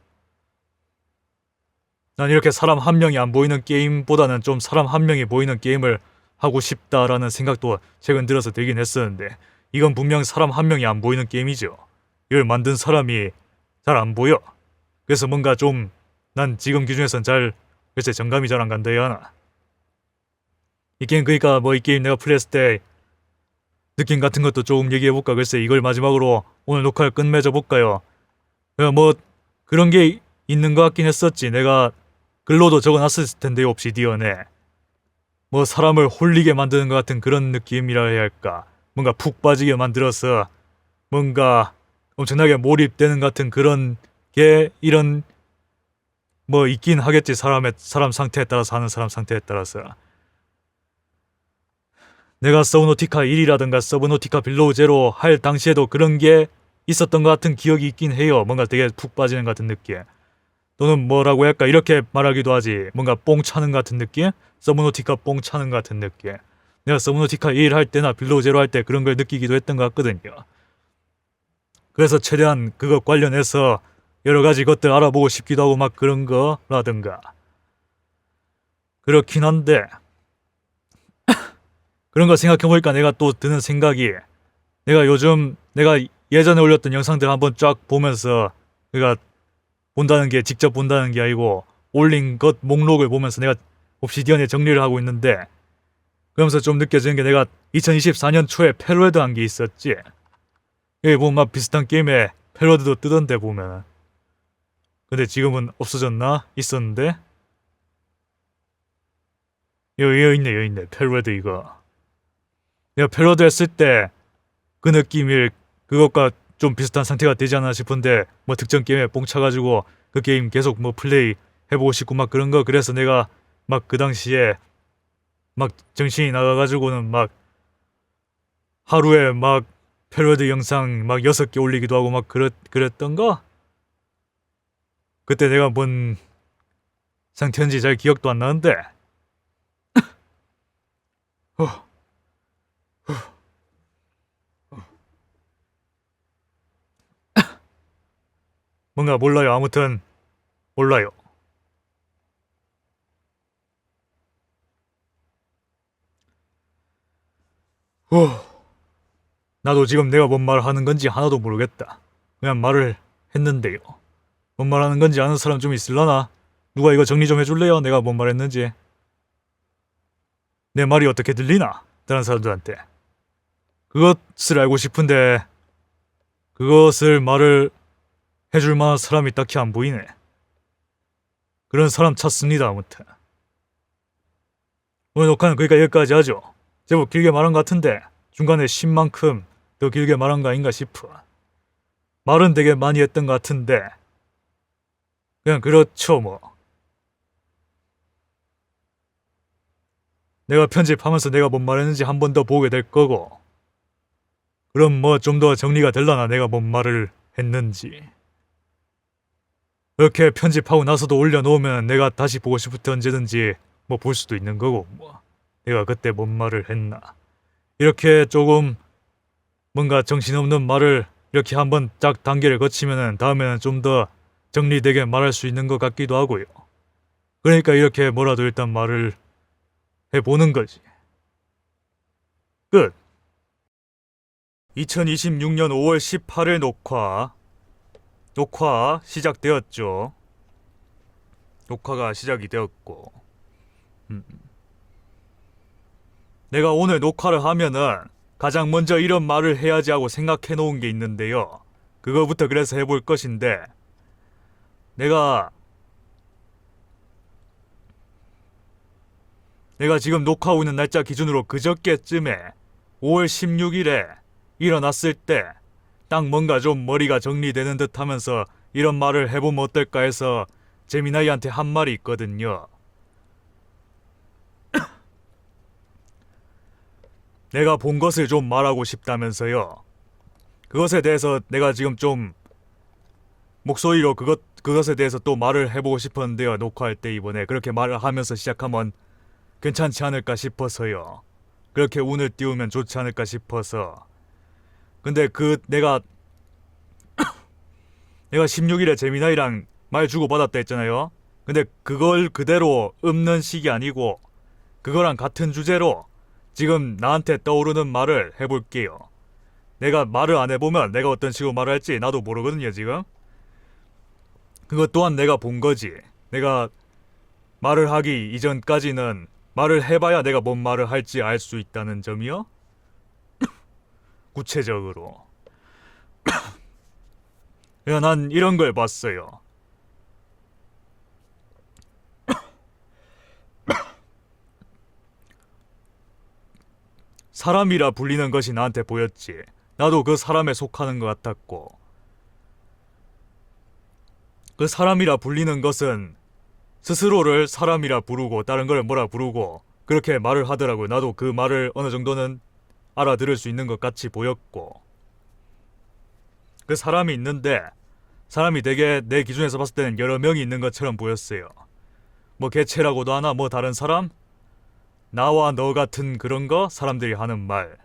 난 이렇게 사람 한 명이 안 보이는 게임보다는 좀 사람 한 명이 보이는 게임을 하고 싶다라는 생각도 최근 들어서 들긴 했었는데 이건 분명 사람 한 명이 안 보이는 게임이죠. 이걸 만든 사람이 잘 안 보여. 그래서 뭔가 좀 난 지금 기준에선 글쎄 정감이 잘 안 간다 해야 하나. 이 게임 그러니까 뭐 이 게임 내가 플레이했을 때 느낌 같은 것도 조금 얘기해볼까. 글쎄 이걸 마지막으로 오늘 녹화를 끝맺어 볼까요. 뭐 그런 게 있는 것 같긴 했었지. 내가 글로도 적어놨을 텐데 옵시디언에 뭐 사람을 홀리게 만드는 것 같은 그런 느낌이라 해야 할까. 뭔가 푹 빠지게 만들어서 뭔가 엄청나게 몰입되는 것 같은 그런 게 이런 뭐 있긴 하겠지. 사람 상태에 따라서 하는 사람 상태에 따라서. 내가 서브노티카 1이라든가 서브노티카 빌로우 제로 할 당시에도 그런 게 있었던 것 같은 기억이 있긴 해요. 뭔가 되게 푹 빠지는 것 같은 느낌. 또는 뭐라고 할까 이렇게 말하기도 하지. 뭔가 뽕 차는 것 같은 느낌? 서브노티카 뽕 차는 것 같은 느낌. 내가 서브노티카 1 할 때나 빌로우 제로 할 때 그런 걸 느끼기도 했던 것 같거든요. 그래서 최대한 그것 관련해서 여러 가지 것들 알아보고 싶기도 하고 막 그런 거라든가. 그렇긴 한데 그런 거 생각해보니까 내가 또 드는 생각이 내가 예전에 올렸던 영상들 한번 쫙 보면서 내가 직접 본다는 게 아니고 올린 것 목록을 보면서 내가 옵시디언에 정리를 하고 있는데 그러면서 좀 느껴지는 게 내가 2024년 초에 패러드 한 게 있었지. 여기 보면 막 비슷한 게임에 패러드도 뜨던데 보면. 근데 지금은 없어졌나? 있었는데? 여기 있네 패러드 이거. 내가 패러드 했을 때 그 느낌일 그것과 좀 비슷한 상태가 되지 않나 싶은데 뭐 특정 게임에 뽕 차가지고 그 게임 계속 뭐 플레이 해보고 싶고 막 그런 거. 그래서 내가 막 그 당시에 막 정신이 나가가지고는 막 하루에 막 패러디 영상 막 6개 올리기도 하고 막 그랬던 거? 그때 내가 뭔 상태인지 잘 기억도 안 나는데 뭔가 몰라요. 아무튼 몰라요. 후, 나도 지금 내가 뭔 말을 하는 건지 하나도 모르겠다. 그냥 말을 했는데요. 뭔 말하는 건지 아는 사람 좀 있을라나? 누가 이거 정리 좀 해줄래요? 내가 뭔 말했는지. 내 말이 어떻게 들리나? 다른 사람들한테. 그것을 알고 싶은데 그것을 말을 해줄 만한 사람이 딱히 안 보이네. 그런 사람 찾습니다. 아무튼 오늘 녹화는 그러니까 여기까지 하죠. 제법 길게 말한 것 같은데 중간에 쉰 만큼 더 길게 말한 거 아닌가 싶어. 말은 되게 많이 했던 것 같은데 그냥 그렇죠 뭐. 내가 편집하면서 내가 뭔 말했는지 한 번 더 보게 될 거고, 그럼 뭐 좀 더 정리가 될라나 내가 뭔 말을 했는지. 이렇게 편집하고 나서도 올려놓으면 내가 다시 보고 싶을 때 언제든지 뭐 볼 수도 있는 거고, 뭐 내가 그때 뭔 말을 했나. 이렇게 조금 뭔가 정신없는 말을 이렇게 한번 딱 단계를 거치면은 다음에는 좀 더 정리되게 말할 수 있는 것 같기도 하고요. 그러니까 이렇게 뭐라도 일단 말을 해보는 거지. 끝. 2026년 5월 18일 녹화 시작되었죠. 녹화가 시작이 되었고, 내가 오늘 녹화를 하면은 가장 먼저 이런 말을 해야지 하고 생각해 놓은 게 있는데요. 그거부터 그래서 해볼 것인데, 내가 지금 녹화하고 있는 날짜 기준으로 그저께쯤에 5월 16일에 일어났을 때 딱 뭔가 좀 머리가 정리되는 듯 하면서 이런 말을 해보면 어떨까 해서 재미나이한테 한 말이 있거든요. 내가 본 것을 좀 말하고 싶다면서요. 그것에 대해서 내가 지금 좀 목소리로 그것에 대해서 또 말을 해보고 싶었는데요. 녹화할 때 이번에 그렇게 말을 하면서 시작하면 괜찮지 않을까 싶어서요. 그렇게 운을 띄우면 좋지 않을까 싶어서. 근데 내가 16일에 재미나이랑 말 주고받았다 했잖아요. 근데 그걸 그대로 읊는 식이 아니고 그거랑 같은 주제로 지금 나한테 떠오르는 말을 해볼게요. 내가 말을 안 해보면 내가 어떤 식으로 말을 할지 나도 모르거든요 지금. 그것 또한 내가 본 거지. 내가 말을 하기 이전까지는 말을 해봐야 내가 뭔 말을 할지 알 수 있다는 점이요. 구체적으로. 야, 난 이런 걸 봤어요. 사람이라 불리는 것이 나한테 보였지. 나도 그 사람에 속하는 것 같았고, 그 사람이라 불리는 것은 스스로를 사람이라 부르고 다른 걸 뭐라 부르고 그렇게 말을 하더라고요. 나도 그 말을 어느 정도는 알아들을 수 있는 것 같이 보였고, 그 사람이 있는데 사람이 되게 내 기준에서 봤을 때는 여러 명이 있는 것처럼 보였어요. 뭐 개체라고도 하나, 뭐 다른 사람? 나와 너 같은 그런 거 사람들이 하는 말.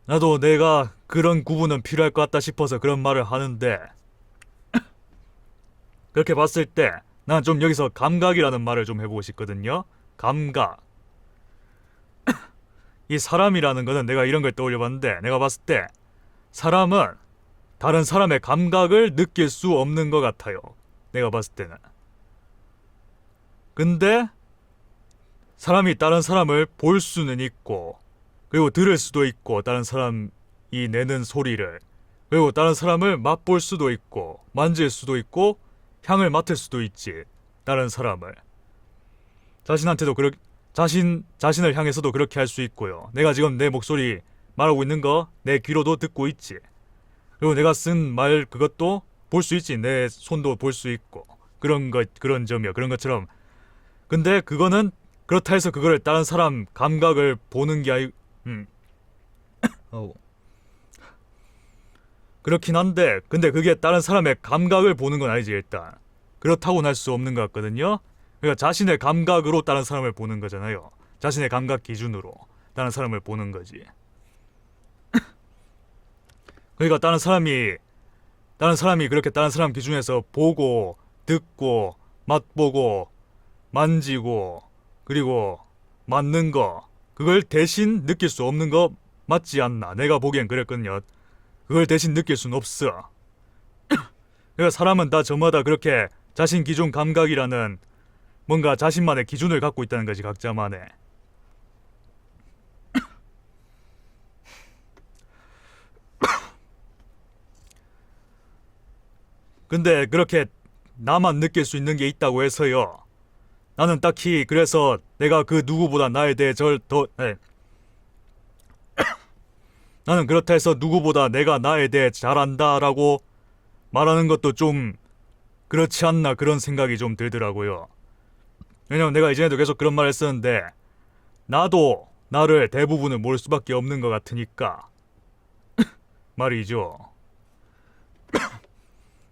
나도 내가 그런 구분은 필요할 것 같다 싶어서 그런 말을 하는데, 그렇게 봤을 때 난 좀 여기서 감각이라는 말을 좀 해보고 싶거든요. 감각. 이 사람이라는 거는 내가 이런 걸 떠올려봤는데, 내가 봤을 때 사람은 다른 사람의 감각을 느낄 수 없는 것 같아요. 내가 봤을 때는. 근데 사람이 다른 사람을 볼 수는 있고, 그리고 들을 수도 있고, 다른 사람이 내는 소리를, 그리고 다른 사람을 맛볼 수도 있고, 만질 수도 있고, 향을 맡을 수도 있지. 다른 사람을 자신한테도 자신을 향해서도 그렇게 할 수 있고요. 내가 지금 내 목소리 말하고 있는 거 내 귀로도 듣고 있지. 그리고 내가 쓴 말 그것도 볼 수 있지. 내 손도 볼 수 있고, 그런 점이요. 그런 것처럼. 근데 그거는 그렇다 해서 그거를 다른 사람 감각을 보는 게 아니. 그렇긴 한데, 근데 그게 다른 사람의 감각을 보는 건 아니지. 일단 그렇다고는 할 수 없는 것 같거든요. 그러니까 자신의 감각으로 다른 사람을 보는 거잖아요. 자신의 감각 기준으로 다른 사람을 보는 거지. 그러니까 다른 사람이 다른 사람이 그렇게 다른 사람 기준에서 보고, 듣고, 맛보고, 만지고, 그리고 맞는 거, 그걸 대신 느낄 수 없는 거 맞지 않나? 내가 보기엔 그랬거든요. 그걸 대신 느낄 수는 없어. 그러니까 사람은 다 저마다 그렇게 자신 기준 감각이라는 뭔가 자신만의 기준을 갖고 있다는 거지, 각자만의. 근데 그렇게 나만 느낄 수 있는 게 있다고 해서요, 나는 딱히 그래서 내가 그 누구보다 나에 대해 나는 그렇다 해서 누구보다 내가 나에 대해 잘 안다라고 말하는 것도 좀 그렇지 않나, 그런 생각이 좀 들더라고요. 왜냐면 내가 이전에도 계속 그런 말 했었는데, 나도 나를 대부분을 모를 수밖에 없는 것 같으니까 말이죠.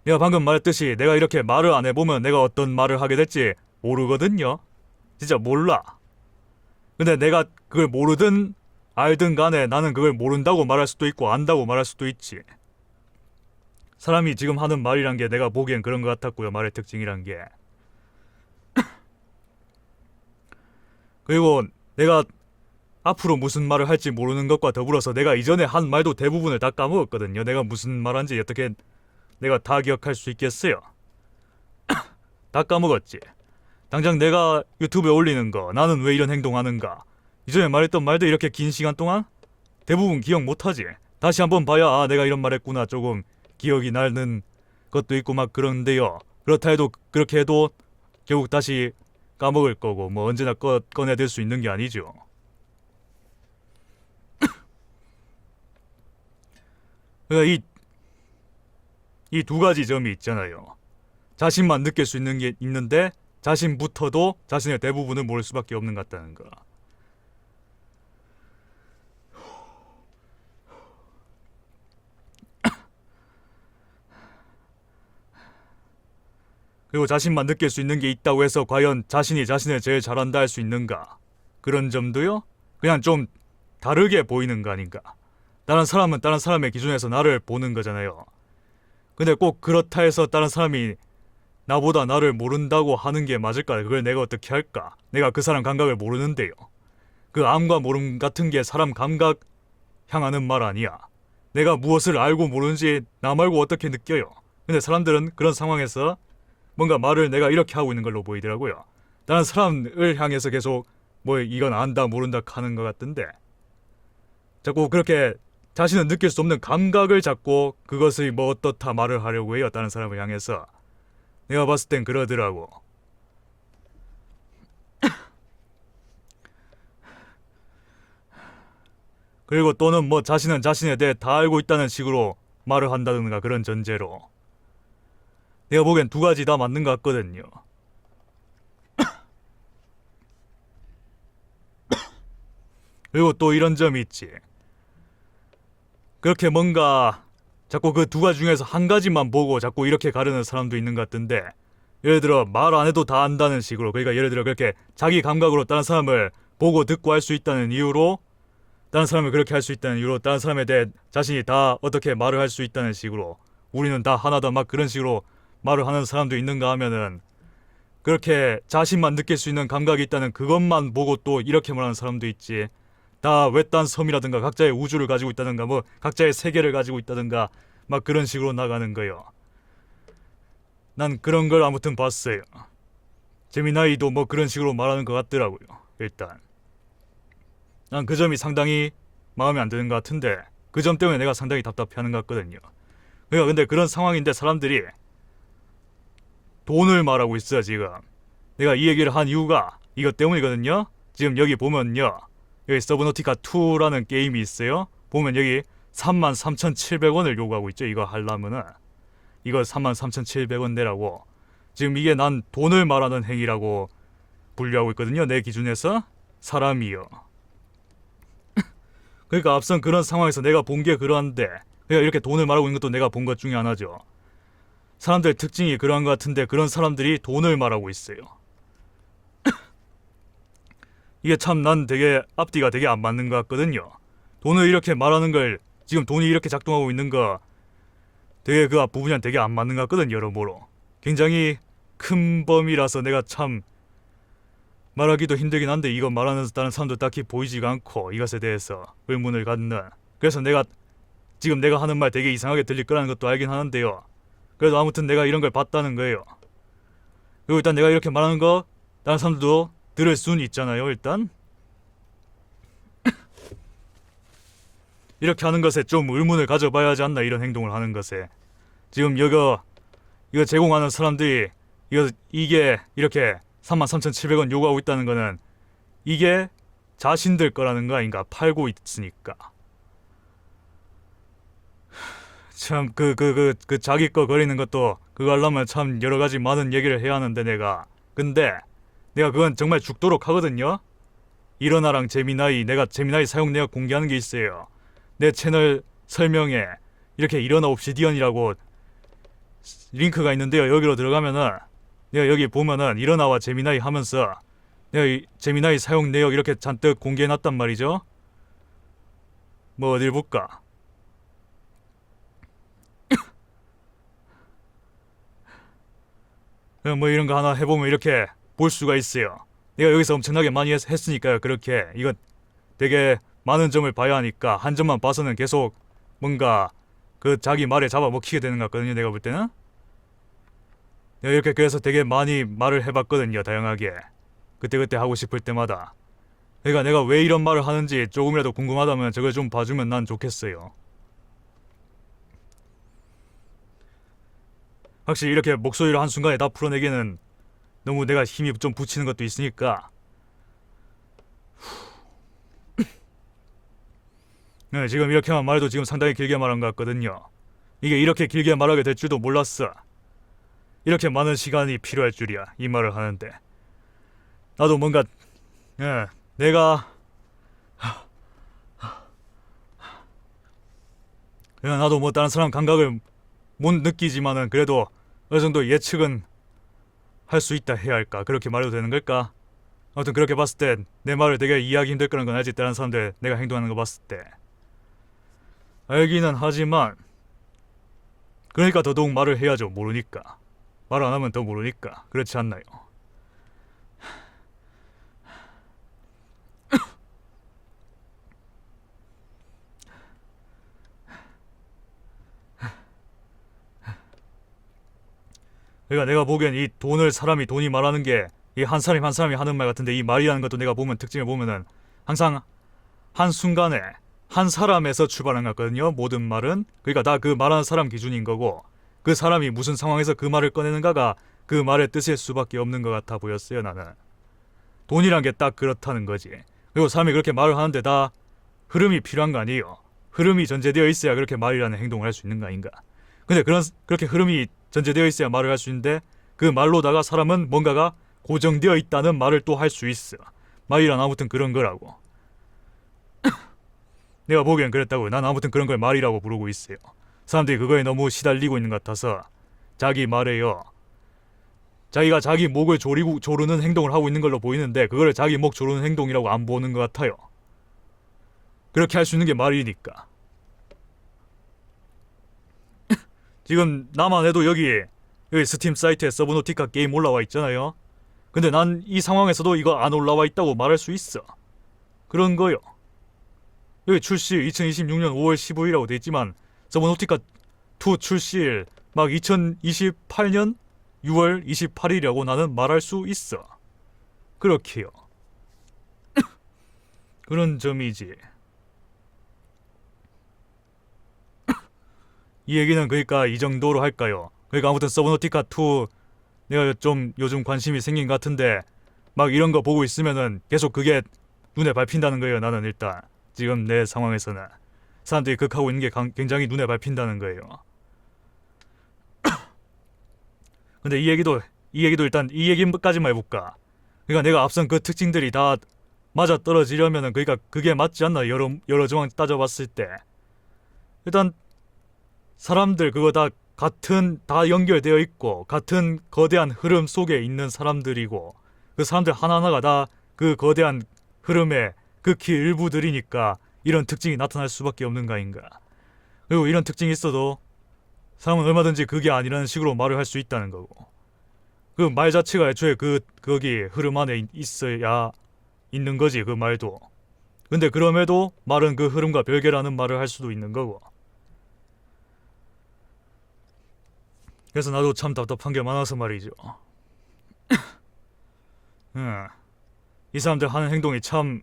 내가 방금 말했듯이 내가 이렇게 말을 안 해보면 내가 어떤 말을 하게 될지 모르거든요. 진짜 몰라. 근데 내가 그걸 모르든 알든 간에 나는 그걸 모른다고 말할 수도 있고 안다고 말할 수도 있지. 사람이 지금 하는 말이란 게 내가 보기엔 그런 것 같았고요. 말의 특징이란 게. 그리고 내가 앞으로 무슨 말을 할지 모르는 것과 더불어서 내가 이전에 한 말도 대부분을 다 까먹었거든요. 내가 무슨 말한지 어떻게 내가 다 기억할 수 있겠어요? 다 까먹었지. 당장 내가 유튜브에 올리는 거, 나는 왜 이런 행동하는가, 이전에 말했던 말도 이렇게 긴 시간 동안 대부분 기억 못하지. 다시 한번 봐야 아, 내가 이런 말 했구나, 조금 기억이 나는 것도 있고 막 그런데요. 그렇다 해도 그렇게 해도 결국 다시 까먹을 거고, 뭐 언제나 꺼내들 수 있는 게 아니죠. 그러니까 이 두 가지 점이 있잖아요. 자신만 느낄 수 있는 게 있는데 자신부터도 자신의 대부분을 모를 수밖에 없는 것 같다는 거. 그리고 자신만 느낄 수 있는 게 있다고 해서 과연 자신이 자신을 제일 잘한다 할 수 있는가? 그런 점도요, 그냥 좀 다르게 보이는 거 아닌가? 다른 사람은 다른 사람의 기준에서 나를 보는 거잖아요. 근데 꼭 그렇다 해서 다른 사람이 나보다 나를 모른다고 하는 게 맞을까? 그걸 내가 어떻게 할까? 내가 그 사람 감각을 모르는데요. 그 암과 모름 같은 게 사람 감각 향하는 말 아니야. 내가 무엇을 알고 모르는지 나 말고 어떻게 느껴요? 근데 사람들은 그런 상황에서 뭔가 말을 내가 이렇게 하고 있는 걸로 보이더라고요. 다른 사람을 향해서 계속 뭐 이건 안다 모른다 하는 것 같던데, 자꾸 그렇게 자신은 느낄 수 없는 감각을 잡고 그것을 뭐 어떻다 말을 하려고 해요. 다른 사람을 향해서. 내가 봤을 땐 그러더라고. 그리고 또는 뭐 자신은 자신에 대해 다 알고 있다는 식으로 말을 한다든가, 그런 전제로. 내가 보기엔 두 가지 다 맞는 것 같거든요. 그리고 또 이런 점이 있지. 그렇게 뭔가 자꾸 그 두 가지 중에서 한 가지만 보고 자꾸 이렇게 가르는 사람도 있는 것 같은데, 예를 들어 말 안 해도 다 안다는 식으로, 그러니까 예를 들어 그렇게 자기 감각으로 다른 사람을 보고 듣고 할 수 있다는 이유로, 다른 사람을 그렇게 할 수 있다는 이유로, 다른 사람에 대해 자신이 다 어떻게 말을 할 수 있다는 식으로, 우리는 다 하나다 막 그런 식으로 말을 하는 사람도 있는가 하면은, 그렇게 자신만 느낄 수 있는 감각이 있다는 그것만 보고 또 이렇게 말하는 사람도 있지. 다 외딴 섬이라든가 각자의 우주를 가지고 있다든가 뭐 각자의 세계를 가지고 있다든가 막 그런 식으로 나가는 거요. 난 그런 걸 아무튼 봤어요. 재미나이도 뭐 그런 식으로 말하는 것 같더라고요. 일단 난 그 점이 상당히 마음에 안 드는 것 같은데, 그 점 때문에 내가 상당히 답답해하는 것 같거든요. 그러니까 근데 그런 상황인데 사람들이 돈을 말하고 있어요. 지금 내가 이 얘기를 한 이유가 이것 때문이거든요. 지금 여기 보면요, 여기 서브노티카 2라는 게임이 있어요. 보면 여기 33,700원을 요구하고 있죠. 이거 하려면은 이거 33,700원 내라고. 지금 이게 난 돈을 말하는 행위라고 분류하고 있거든요. 내 기준에서. 사람이요. 그러니까 앞선 그런 상황에서 내가 본 게 그러한데, 그러니까 이렇게 돈을 말하고 있는 것도 내가 본 것 중에 하나죠. 사람들 특징이 그러한 것 같은데 그런 사람들이 돈을 말하고 있어요. 이게 참 난 되게 앞뒤가 되게 안 맞는 것 같거든요. 돈을 이렇게 말하는 걸, 지금 돈이 이렇게 작동하고 있는 거 되게 그 앞부분이랑 되게 안 맞는 것 같거든, 여러모로. 굉장히 큰 범위라서 내가 참 말하기도 힘들긴 한데 이거 말하는 다른 사람도 딱히 보이지가 않고 이것에 대해서 의문을 갖는. 그래서 내가 지금 내가 하는 말 되게 이상하게 들릴 거라는 것도 알긴 하는데요. 그래도 아무튼 내가 이런 걸 봤다는 거예요. 그리고 일단 내가 이렇게 말하는 거 다른 사람들도 들을 수는 있잖아요. 일단 이렇게 하는 것에 좀 의문을 가져봐야 하지 않나, 이런 행동을 하는 것에. 지금 이거 제공하는 사람들이 이게 이렇게 33,700원 요구하고 있다는 거는 이게 자신들 거라는 거 아닌가? 팔고 있으니까. 참 자기 거 거리는 것도 그거 하려면 참 여러 가지 많은 얘기를 해야 하는데 근데 내가 그건 정말 죽도록 하거든요. 일어나랑 재미나이, 내가 재미나이 사용 내역 공개하는 게 있어요. 내 채널 설명에 이렇게 일어나 옵시디언이라고 링크가 있는데요. 여기로 들어가면은 내가 여기 보면은 일어나와 재미나이 하면서 내가 이 재미나이 사용 내역 이렇게 잔뜩 공개해놨단 말이죠. 뭐 어딜 볼까? 뭐 이런 거 하나 해보면 이렇게 볼 수가 있어요. 내가 여기서 엄청나게 많이 했으니까요. 그렇게 이건 되게 많은 점을 봐야 하니까 한 점만 봐서는 계속 뭔가 그 자기 말에 잡아먹히게 되는 것 같거든요. 내가 볼 때는 내가 이렇게 그래서 되게 많이 말을 해봤거든요. 다양하게 그때그때 하고 싶을 때마다. 그러니까 내가 왜 이런 말을 하는지 조금이라도 궁금하다면 저걸 좀 봐주면 난 좋겠어요. 확실히 이렇게 목소리를 한순간에 다 풀어내기는 너무 내가 힘이 좀 붙이는 것도 있으니까. 네, 지금 이렇게만 말해도 지금 상당히 길게 말한 것 같거든요. 이게 이렇게 길게 말하게 될 줄도 몰랐어. 이렇게 많은 시간이 필요할 줄이야, 이 말을 하는데. 나도 뭔가 내가 그냥 나도 뭐 다른 사람 감각을 못 느끼지만은 그래도 어느 정도 예측은 할 수 있다 해야 할까? 그렇게 말해도 되는 걸까? 아무튼 그렇게 봤을 때 내 말을 되게 이해하기 힘들 거라는 건 알지. 다른 사람들 내가 행동하는 거 봤을 때 알기는 하지만 그러니까 더더욱 말을 해야죠. 모르니까. 말 안 하면 더 모르니까. 그렇지 않나요? 그러니까 내가 보기엔 이 돈이 말하는 게 이 한 사람이 한 사람이 하는 말 같은데, 이 말이라는 것도 내가 보면 특징을 보면은 항상 한순간에 한 사람에서 출발한 것 같거든요. 모든 말은. 그러니까 다 그 말하는 사람 기준인 거고, 그 사람이 무슨 상황에서 그 말을 꺼내는가가 그 말의 뜻일 수밖에 없는 것 같아 보였어요. 나는 돈이란 게 딱 그렇다는 거지. 그리고 사람이 그렇게 말을 하는데 다 흐름이 필요한 거 아니에요. 흐름이 전제되어 있어야 그렇게 말이라는 행동을 할 수 있는 거 아닌가. 근데 그렇게 흐름이 전제되어 있어야 말을 할 수 있는데 그 말로다가 사람은 뭔가가 고정되어 있다는 말을 또 할 수 있어. 말이란 아무튼 그런 거라고. 내가 보기엔 그랬다고요. 난 아무튼 그런 걸 말이라고 부르고 있어요. 사람들이 그거에 너무 시달리고 있는 것 같아서 자기 말에요. 자기가 자기 목을 조르는 행동을 하고 있는 걸로 보이는데 그거를 자기 목 조르는 행동이라고 안 보는 것 같아요. 그렇게 할 수 있는 게 말이니까. 지금 나만 해도 여기 스팀 사이트에 서브노티카 게임 올라와 있잖아요. 근데 난 이 상황에서도 이거 안 올라와 있다고 말할 수 있어. 그런 거요. 여기 출시일 2026년 5월 15일이라고 돼 있지만 서브노티카 2 출시일 막 2028년 6월 28일이라고 나는 말할 수 있어. 그렇게요. 그런 점이지. 이 얘기는 그러니까 이 정도로 할까요? 그러니까 아무튼 서브노티카 2 내가 좀 요즘 관심이 생긴 것 같은데 막 이런 거 보고 있으면은 계속 그게 눈에 밟힌다는 거예요. 나는 일단 지금 내 상황에서는 사람들이 극하고 있는 게 굉장히 눈에 밟힌다는 거예요. 근데 이 얘기도 일단 이 얘기까지만 해볼까. 그러니까 내가 앞선 그 특징들이 다 맞아 떨어지려면은 그러니까 그게 맞지 않나. 여러 정황 따져봤을 때 일단 사람들 그거 다 연결되어 있고 같은 거대한 흐름 속에 있는 사람들이고 그 사람들 하나하나가 다 그 거대한 흐름의 극히 일부들이니까 이런 특징이 나타날 수밖에 없는 거 아닌가. 그리고 이런 특징이 있어도 사람은 얼마든지 그게 아니라는 식으로 말을 할 수 있다는 거고, 그 말 자체가 애초에 거기 흐름 안에 있어야 있는 거지, 그 말도. 근데 그럼에도 말은 그 흐름과 별개라는 말을 할 수도 있는 거고. 그래서 나도 참 답답한 게 많아서 말이죠. 이 사람들 하는 행동이 참,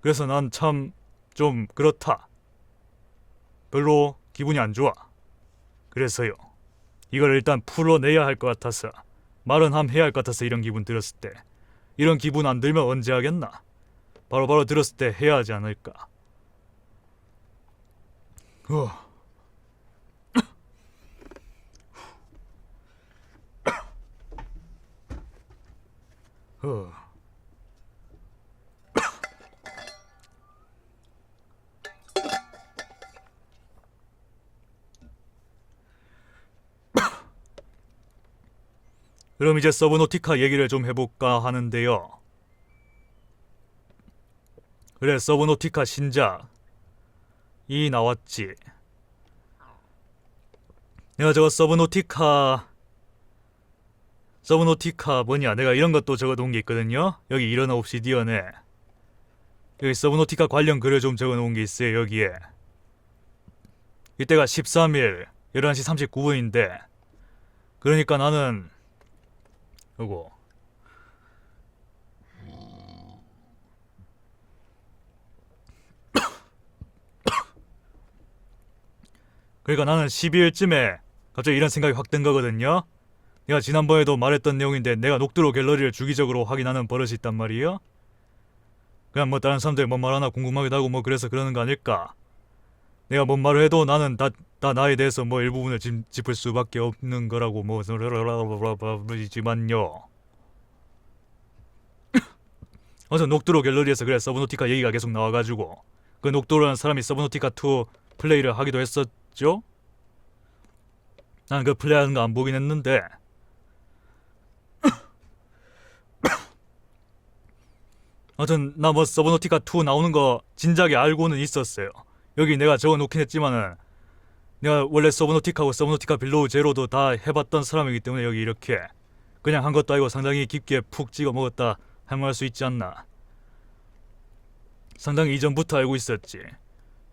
그래서 난 참 좀 그렇다. 별로 기분이 안 좋아. 그래서요, 이걸 일단 풀어내야 할 것 같아서, 말은 함 해야 할 것 같아서 이런 기분 들었을 때, 이런 기분 안 들면 언제 하겠나? 바로바로 들었을 때 해야 하지 않을까? 어. 어. 그럼 이제 서브노티카 얘기를 좀 해볼까 하는데요. 그래, 서브노티카 신작이 나왔지. 내가 저거 서브노티카 뭐냐, 내가 이런 것도 적어놓은 게 있거든요. 여기 일어나 옵시디언에 여기 서브노티카 관련 글을 좀 적어놓은 게 있어요. 여기에 이때가 13일 11시 39분인데 그러니까 나는 요거 그러니까 나는 12일쯤에 갑자기 이런 생각이 확 든 거거든요. 내가 지난번에도 말했던 내용인데 내가 녹두로 갤러리를 주기적으로 확인하는 버릇이 있단 말이에요. 그냥 뭐 다른 사람들 뭔 말하나 궁금하기도 하고 뭐 그래서 그러는 거 아닐까. 내가 뭔 말을 해도 나는 다 나에 대해서 뭐 일부분을 짚을 수밖에 없는 거라고 뭐 지만요. 어제 녹두로 갤러리에서 그래 서브노티카 얘기가 계속 나와가지고 그 녹두로라는 사람이 서브노티카2 플레이를 하기도 했었죠. 난 그 플레이하는 거 안 보긴 했는데 아무튼 나 뭐 서브노티카2 나오는 거 진작에 알고는 있었어요. 여기 내가 적어놓긴 했지만은 내가 원래 서브노티카하고 서브노티카 빌로우 제로도 다 해봤던 사람이기 때문에 여기 이렇게 그냥 한 것도 아니고 상당히 깊게 푹 찍어 먹었다 할 말 수 있지 않나. 상당히 이전부터 알고 있었지.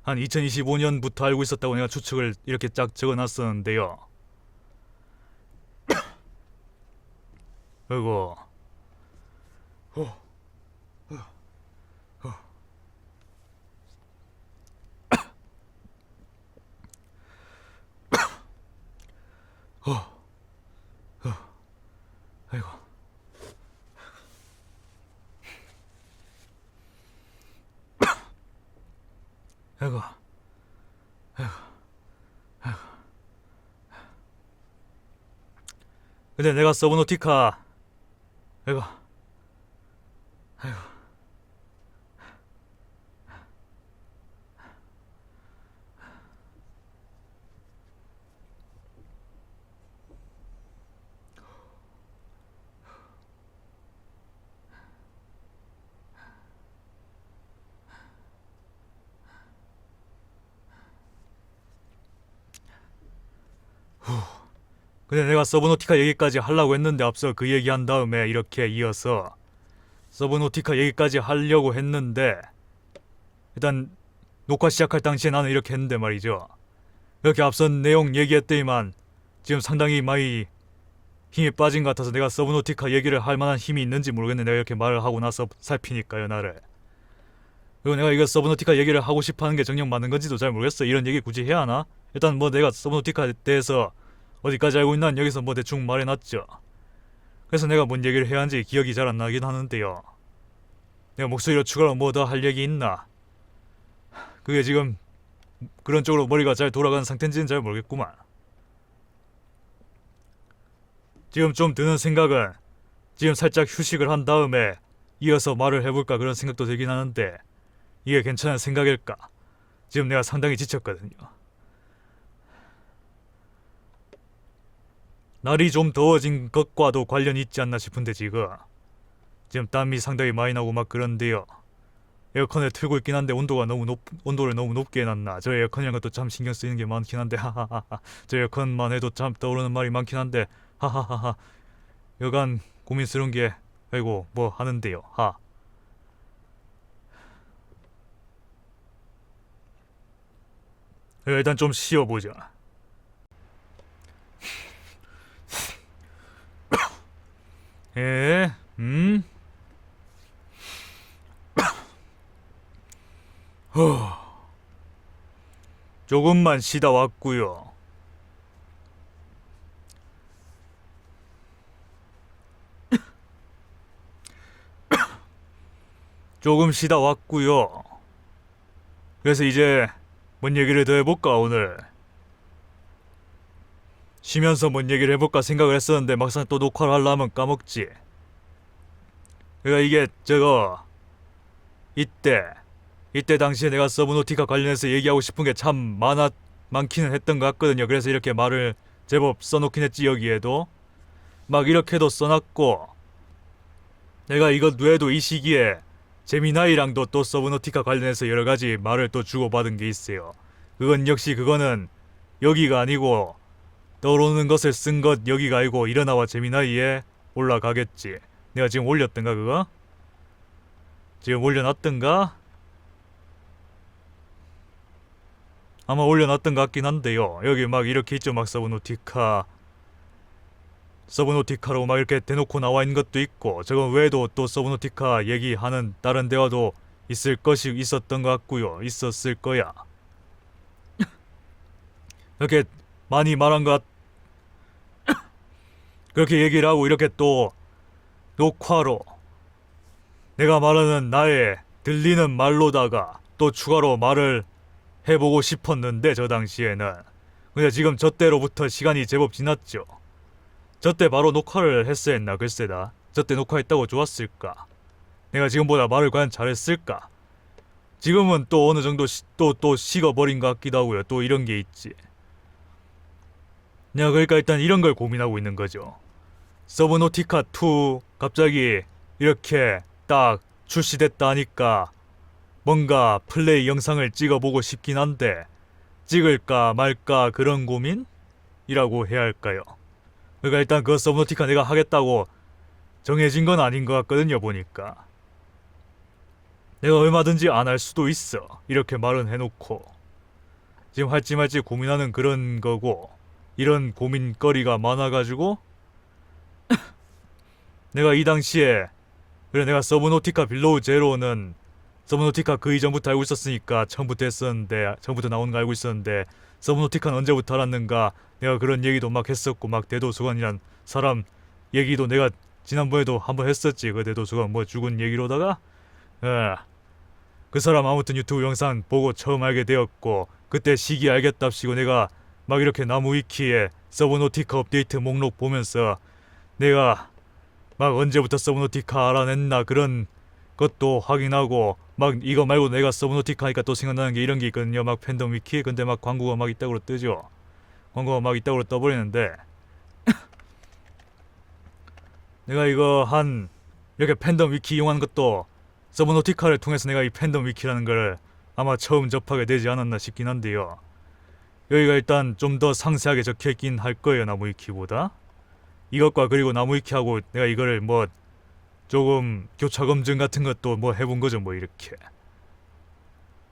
한 2025년부터 알고 있었다고 내가 추측을 이렇게 쫙 적어놨었는데요. 그리고 아이고 아이고 근데 내가 서브노티카 아이고 근데 내가 서브노티카 얘기까지 하려고 했는데 앞서 그 얘기한 다음에 이렇게 이어서 서브노티카 얘기까지 하려고 했는데 일단 녹화 시작할 당시에 나는 이렇게 했는데 말이죠. 이렇게 앞선 내용 얘기했더니만 지금 상당히 많이 힘이 빠진 것 같아서 내가 서브노티카 얘기를 할 만한 힘이 있는지 모르겠네. 내가 이렇게 말을 하고 나서 살피니까요, 나를. 그리고 내가 이거 서브노티카 얘기를 하고 싶어하는 게 정녕 맞는 건지도 잘 모르겠어. 이런 얘기 굳이 해야 하나? 일단 뭐 내가 서브노티카에 대해서 어디까지 알고 있나 여기서 뭐 대충 말해놨죠. 그래서 내가 뭔 얘기를 해야 하는지 기억이 잘 안 나긴 하는데요. 내가 목소리로 추가로 뭐 더 할 얘기 있나? 그게 지금 그런 쪽으로 머리가 잘 돌아가는 상태인지는 잘 모르겠구만. 지금 좀 드는 생각은 지금 살짝 휴식을 한 다음에 이어서 말을 해볼까 그런 생각도 들긴 하는데 이게 괜찮은 생각일까? 지금 내가 상당히 지쳤거든요. 날이 좀 더워진 것과도 관련이 있지 않나 싶은데 지금 땀이 상당히 많이 나고 막 그런데요. 에어컨을 틀고 있긴 한데 온도를 너무 높게 해놨나. 저 에어컨이란 것도 참 신경 쓰이는 게 많긴 한데 하하하하. 저 에어컨만 해도 참 떠오르는 말이 많긴 한데 하하하하. 여간 고민스러운 게 아이고 뭐 하는데요. 하. 일단 좀 쉬어보자. 에? 조금만 쉬다 왔구요. 조금 쉬다 왔구요. 그래서 이제 뭔 얘기를 더 해볼까 오늘. 쉬면서 뭔 얘기를 해볼까 생각을 했었는데 막상 또 녹화를 하려면 까먹지. 그러니까 이게 저거 이때 당시에 내가 서브노티카 관련해서 얘기하고 싶은 게 참 많기는 했던 것 같거든요. 그래서 이렇게 말을 제법 써놓긴 했지. 여기에도 막 이렇게도 써놨고, 내가 이것 외에도 이 시기에 제미나이랑도 또 서브노티카 관련해서 여러가지 말을 또 주고받은 게 있어요. 그거는 여기가 아니고 떠오르는 것을 쓴 것 여기가 아니고 일어나와 제미나이에 올라가겠지. 내가 지금 올렸던가 그거? 지금 올려놨던가? 아마 올려놨던 것 같긴 한데요. 여기 막 이렇게 있죠. 막 서브노티카로 막 이렇게 대놓고 나와 있는 것도 있고, 저거 외에도 또 서브노티카 얘기하는 다른 대화도 있었던 것 같고요. 있었을 거야. 이렇게 많이 말한 것 그렇게 얘기를 하고 이렇게 또 녹화로 내가 말하는 나의 들리는 말로다가 또 추가로 말을 해보고 싶었는데 저 당시에는. 근데 지금 저 때로부터 시간이 제법 지났죠. 저 때 바로 녹화를 했어야 했나 글쎄다. 저 때 녹화했다고 좋았을까? 내가 지금보다 말을 과연 잘했을까? 지금은 또 어느 정도 또 식어버린 것 같기도 하고요. 또 이런 게 있지. 내가 그러니까 일단 이런 걸 고민하고 있는 거죠. 서브노티카 2 갑자기 이렇게 딱 출시됐다 하니까 뭔가 플레이 영상을 찍어보고 싶긴 한데 찍을까 말까 그런 고민이라고 해야 할까요? 그러니까 일단 그 서브노티카 내가 하겠다고 정해진 건 아닌 것 같거든요. 보니까 내가 얼마든지 안 할 수도 있어. 이렇게 말은 해놓고 지금 할지 말지 고민하는 그런 거고, 이런 고민거리가 많아가지고 내가 이 당시에 그래 내가 서브노티카 빌로우 제로는 서브노티카 그 이전부터 알고 있었으니까 처음부터 나오는 거 알고 있었는데 서브노티카는 언제부터 알았는가. 내가 그런 얘기도 막 했었고, 막 대도수관이란 사람 얘기도 내가 지난번에도 한번 했었지. 그 대도수관 뭐 죽은 얘기로다가 그 사람 아무튼 유튜브 영상 보고 처음 알게 되었고, 그때 시기 알겠답시고 내가 막 이렇게 나무 위키에 서브노티카 업데이트 목록 보면서 내가 막 언제부터 서브노티카 알아냈나 그런 것도 확인하고, 막 이거 말고 내가 서브노티카 하니까 또 생각나는 게 이런 게 있거든요. 막 팬덤 위키. 근데 막 광고가 막 있다고 뜨죠. 광고가 막 있다고 떠버리는데 내가 이거 이렇게 팬덤 위키 이용하는 것도 서브노티카를 통해서 내가 이 팬덤 위키라는 걸 아마 처음 접하게 되지 않았나 싶긴 한데요. 여기가 일단 좀 더 상세하게 적혀있긴 할 거예요. 나무 위키보다. 이것과 그리고 나무 위키하고 내가 이거를 뭐 조금 교차 검증 같은 것도 뭐 해본 거죠. 뭐 이렇게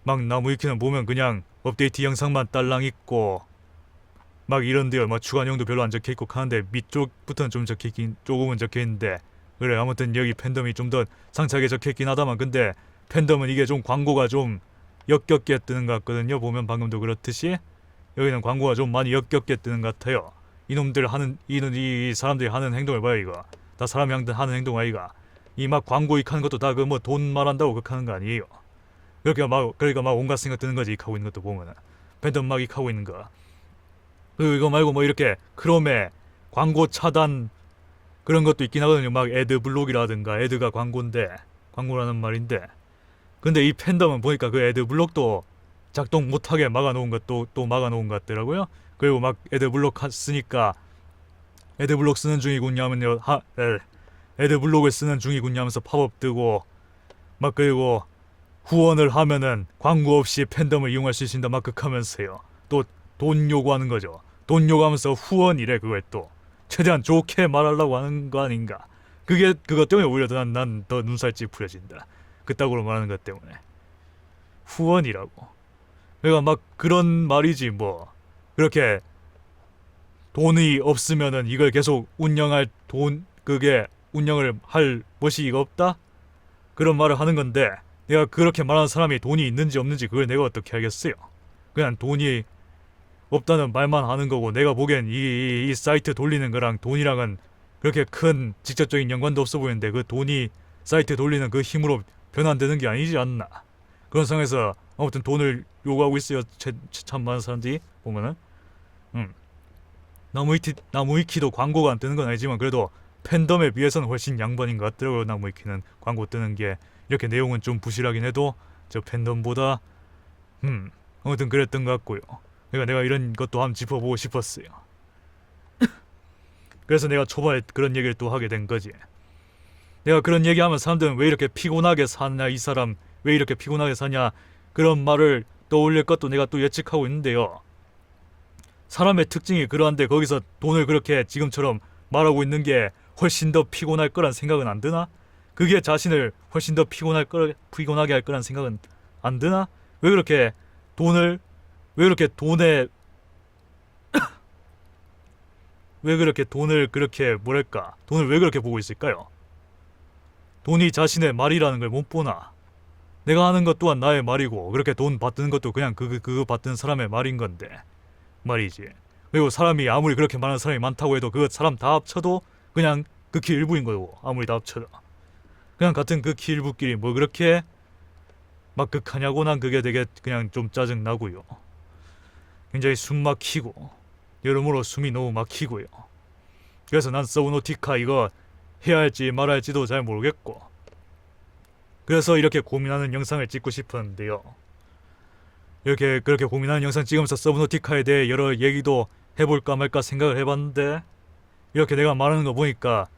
막 나무 위키는 보면 그냥 업데이트 영상만 딸랑 있고 막 이런데요. 막 추가 내용도 별로 안 적혀있고 하는데 밑쪽부터는 좀 적혀있긴, 조금은 적혀있는데 그래 아무튼 여기 팬덤이 좀 더 상세하게 적혀있긴 하다만, 근데 팬덤은 이게 좀 광고가 좀 역겹게 뜨는 것 같거든요. 보면 방금도 그렇듯이 여기는 광고가 좀 많이 역겹게 뜨는 것 같아요. 이 사람들이 하는 행동을 봐요. 이거 다 사람이 하는 행동 아이가. 이 막 광고 익하는 것도 다 그 뭐 돈 말한다고 그렇게 하는 거 아니에요. 그러니까 막 온갖 생각 드는 거지. 익하고 있는 것도 보면은 팬덤 막 익하고 있는 거. 그리고 이거 말고 뭐 이렇게 크롬에 광고 차단 그런 것도 있긴 하거든요. 막 애드블록이라든가. 애드가 광고라는 말인데, 근데 이 팬덤은 보니까 그 애드블록도 작동 못하게 막아놓은 것도 또 막아놓은 것 같더라고요. 그리고 막 애드블록 쓰니까 애드블록 쓰는 중이군요 하면요, 애드블록을 쓰는 중이군요 하면서 팝업 뜨고 막, 그리고 후원을 하면은 광고 없이 팬덤을 이용할 수 있습니다 막 극하면서요. 또 돈 요구하는 거죠. 돈 요구하면서 후원이래. 그걸 또 최대한 좋게 말하려고 하는 거 아닌가. 그것 때문에 오히려 난 더 눈살 찌푸려진다. 그따구로 말하는 것 때문에. 후원이라고. 그러니까 막 그런 말이지 뭐. 그렇게 돈이 없으면은 이걸 계속 그게 운영을 할 멋이 없다? 그런 말을 하는 건데, 내가 그렇게 말하는 사람이 돈이 있는지 없는지 그걸 내가 어떻게 알겠어요? 그냥 돈이 없다는 말만 하는 거고, 내가 보기엔 이 사이트 돌리는 거랑 돈이랑은 그렇게 큰 직접적인 연관도 없어 보이는데, 그 돈이 사이트 돌리는 그 힘으로 변환되는 게 아니지 않나. 그런 상황에서 아무튼 돈을 요구하고 있어요. 참 많은 사람들이 보면은. 나무위키도 광고가 안 뜨는 건 아니지만 그래도 팬덤에 비해서는 훨씬 양반인 것 같더라고요. 나무위키는 광고 뜨는 게. 이렇게 내용은 좀 부실하긴 해도 저 팬덤보다 아무튼 그랬던 것 같고요. 그러니까 내가 이런 것도 한번 짚어보고 싶었어요. 그래서 내가 초반에 그런 얘기를 또 하게 된 거지. 내가 그런 얘기하면 사람들은 왜 이렇게 피곤하게 사냐, 이 사람 왜 이렇게 피곤하게 사냐, 그런 말을 떠올릴 것도 내가 또 예측하고 있는데요. 사람의 특징이 그러한데 거기서 돈을 그렇게 지금처럼 말하고 있는 게 훨씬 더 피곤할 거란 생각은 안 드나? 그게 자신을 훨씬 더 피곤하게 할 거란 생각은 안 드나? 왜 그렇게 돈에 왜 그렇게 돈을 그렇게 뭐랄까, 돈을 왜 그렇게 보고 있을까요? 돈이 자신의 말이라는 걸 못 보나? 내가 하는 것 또한 나의 말이고, 그렇게 돈 받는 것도 그냥 그거 받는 사람의 말인 건데 말이지. 그리고 사람이 아무리 그렇게 많은 사람이 많다고 해도 그 사람 다 합쳐도 그냥 극히 일부인 거고, 아무리 다 합쳐도 그냥 같은 극히 일부끼리 뭐 그렇게 막 극하냐고. 난 그게 되게 그냥 좀 짜증 나고요. 굉장히 숨 막히고, 여러모로 숨이 너무 막히고요. 그래서 난 서브노티카 이거 해야 할지 말아야 할지도 잘 모르겠고, 그래서 이렇게 고민하는 영상을 찍고 싶었는데요. 그렇게 고민하는 영상 찍으면서 서브노티카에 대해 여러 얘기도 해볼까 말까 생각을 해봤는데, 이렇게 내가 말하는 거 보니까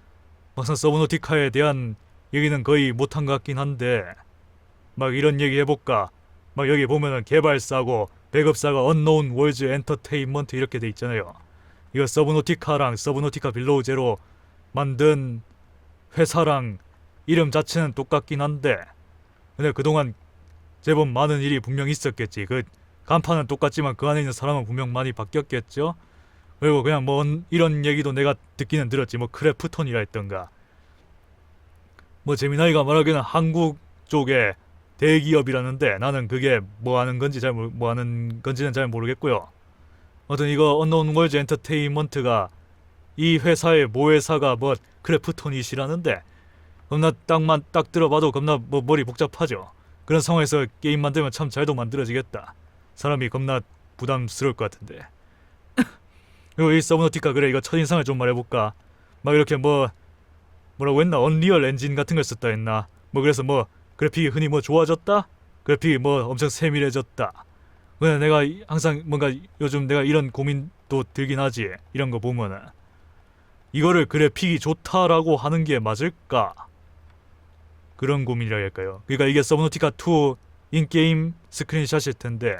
막상 서브노티카에 대한 얘기는 거의 못한 것 같긴 한데, 막 이런 얘기 해볼까. 막 여기 보면은 개발사고 배급사가 언노운 월즈 엔터테인먼트 이렇게 돼 있잖아요. 이거 서브노티카랑 서브노티카 빌로우 제로 만든 회사랑 이름 자체는 똑같긴 한데, 근데 그동안 제법 많은 일이 분명 있었겠지. 그 간판은 똑같지만 그 안에 있는 사람은 분명 많이 바뀌었겠죠. 그리고 그냥 뭐 이런 얘기도 내가 듣기는 들었지. 뭐 크래프톤이라 했던가, 뭐 재미나이가 말하기는 한국 쪽에 대기업이라는데, 나는 그게 뭐 하는 건지는 잘 모르겠고요. 아무튼 이거 언노운 월즈 엔터테인먼트가 이 회사의 모회사가 뭐 크래프톤이시라는데, 겁나 딱 들어봐도 겁나 뭐 머리 복잡하죠. 그런 상황에서 게임 만들면 참 잘도 만들어지겠다. 사람이 겁나 부담스러울 것 같은데. 그리고 이 서브노티카, 그래 이거 첫인상을 좀 말해볼까. 막 이렇게 뭐라고 했나, 언리얼 엔진 같은 걸 썼다 했나. 뭐 그래서 뭐 그래픽이 흔히 뭐 좋아졌다, 그래픽이 뭐 엄청 세밀해졌다. 근데 내가 항상 뭔가 요즘 내가 이런 고민도 들긴 하지. 이런 거 보면은 이거를 그래픽이 좋다라고 하는 게 맞을까, 그런 고민이라 할까요. 그러니까 이게 서브노티카 2 인게임 스크린샷일 텐데,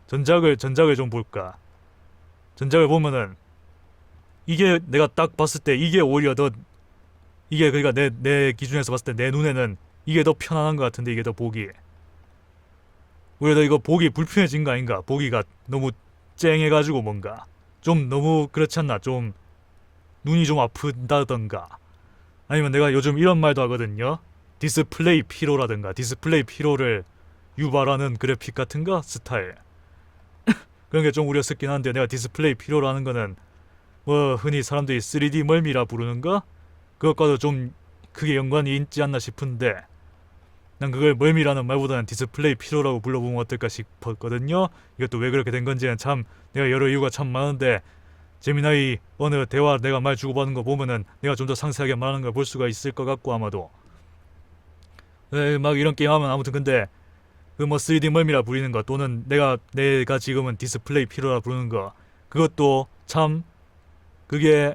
전작을 좀 볼까. 전작을 보면은 이게 내가 딱 봤을 때 이게 오히려 더, 이게 그러니까 내 기준에서 봤을 때 내 눈에는 이게 더 편안한 것 같은데, 이게 더 보기, 오히려 더 이거 보기 불편해진 거 아닌가. 보기가 너무 쨍해가지고 뭔가 좀 너무 그렇지 않나. 좀 눈이 좀 아픈다던가, 아니면 내가 요즘 이런 말도 하거든요. 디스플레이 피로라든가, 디스플레이 피로를 유발하는 그래픽 같은 거 스타일 그런 게 좀 우려스럽긴 한데, 내가 디스플레이 피로라는 거는 뭐 흔히 사람들이 3D 멀미라 부르는 거, 그것과도 좀 크게 연관이 있지 않나 싶은데, 난 그걸 멀미라는 말보다는 디스플레이 피로라고 불러보면 어떨까 싶었거든요. 이것도 왜 그렇게 된 건지는 참 내가 여러 이유가 참 많은데, 재미나이 어느 대화 내가 말 주고받는 거 보면은 내가 좀 더 상세하게 말하는 걸 볼 수가 있을 것 같고, 아마도. 막 이런 게임 하면 아무튼, 근데 그 뭐 3D 멀미라 부르는 거, 또는 내가 지금은 디스플레이 피로라 부르는 거, 그것도 참 그게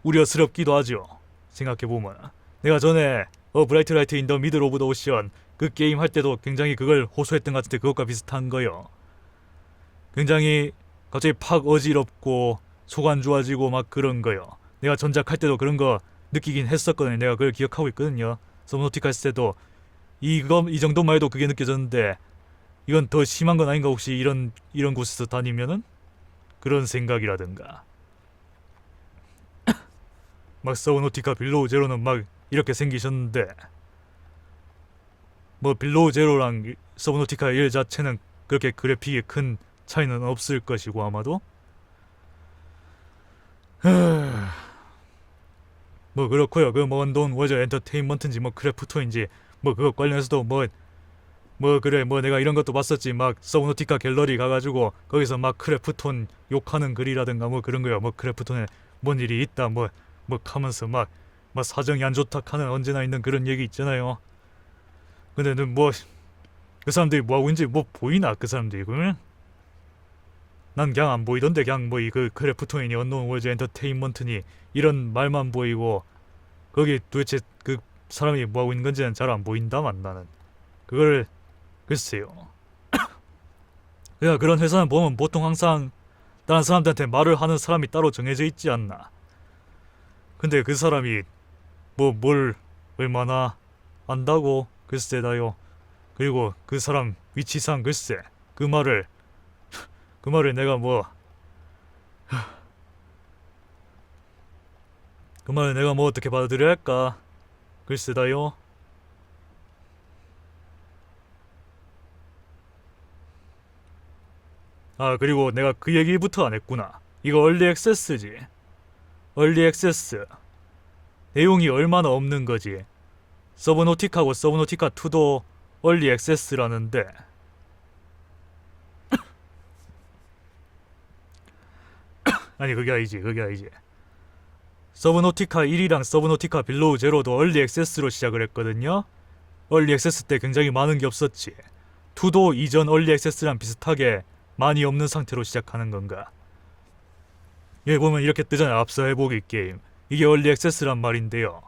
우려스럽기도 하죠. 생각해보면 내가 전에 브라이트 라이트 인 더 미들 오브 더 오션 그 게임 할 때도 굉장히 그걸 호소했던 것 같은데 그것과 비슷한 거요. 굉장히 갑자기 팍 어지럽고 속 안 좋아지고 막 그런 거요. 내가 전작할 때도 그런 거 느끼긴 했었거든요. 내가 그걸 기억하고 있거든요. 서브노티카 했을 때도 이 정도만 해도 그게 느껴졌는데 이건 더 심한 건 아닌가 혹시 이런 곳에서 다니면은 그런 생각이라든가 막 서브노티카 빌로우 제로는 막 이렇게 생기셨는데 뭐 빌로우 제로랑 서브노티카 1 자체는 그렇게 그래픽이 큰 차이는 없을 것이고 아마도 뭐 그렇고요. 그 뭐 언더운 월드 엔터테인먼트인지 뭐 크래프톤인지 뭐 그거 관련해서도 뭐 그래 뭐 내가 이런 것도 봤었지. 막 서브노티카 갤러리 가가지고 거기서 막 크래프톤 욕하는 글이라든가 뭐 그런 거요. 뭐 크래프톤에 뭔 일이 있다 뭐 하면서 막 사정이 안 좋다 하는 언제나 있는 그런 얘기 있잖아요. 근데 뭐 그 사람들이 뭐 하고 있는지 뭐 보이나 그 사람들이 그러면 난 그냥 안 보이던데 그냥 뭐 그 크래프톤이니 언노운 월드 엔터테인먼트니 이런 말만 보이고 거기 도대체 그 사람이 뭐 하고 있는 건지는 잘 안 보인다만 나는 그걸 글쎄요. 그냥 그런 회사는 보면 보통 항상 다른 사람들한테 말을 하는 사람이 따로 정해져 있지 않나. 근데 그 사람이 뭐 뭘 얼마나 안다고 글쎄다요. 그리고 그 사람 위치상 글쎄 그 말을 내가 뭐 그 말을 내가 뭐 어떻게 받아들여야 할까 글쎄다요. 아 그리고 내가 그 얘기부터 안 했구나. 이거 얼리 액세스지. 얼리 액세스 내용이 얼마나 없는 거지. 서브노틱하고 서브노티카 2도 얼리 액세스라는데 아니 그게 아니지. 서브노티카 1이랑 서브노티카 빌로우 제로도 얼리 액세스로 시작을 했거든요. 얼리 액세스 때 굉장히 많은 게 없었지. 2도 이전 얼리 액세스랑 비슷하게 많이 없는 상태로 시작하는 건가. 여기 보면 이렇게 뜨잖아요. 앞서 해보기 게임. 이게 얼리 액세스란 말인데요.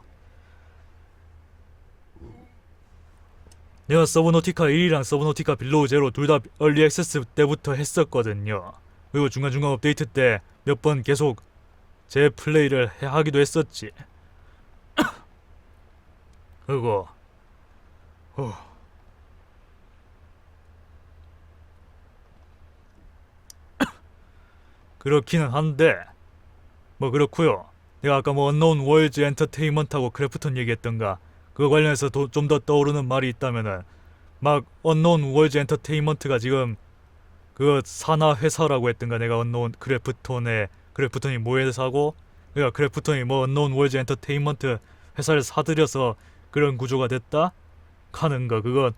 내가 서브노티카 1이랑 서브노티카 빌로우 제로 둘 다 얼리 액세스 때부터 했었거든요. 그리고 중간중간 업데이트 때 몇 번 계속 재플레이를 하기도 했었지. 그리고 그렇기는 한데 뭐 그렇고요. 내가 아까 뭐 언노운 월드 엔터테인먼트하고 크래프톤 얘기했던가 그거 관련해서 좀 더 떠오르는 말이 있다면은 막 언노운 월드 엔터테인먼트가 지금 그 산하 회사라고 했던가. 내가 언노운 크래프톤이 뭐 회사고 그러니까 크래프톤이 뭐 언노운 월드 엔터테인먼트 회사를 사들여서 그런 구조가 됐다 하는 거. 그건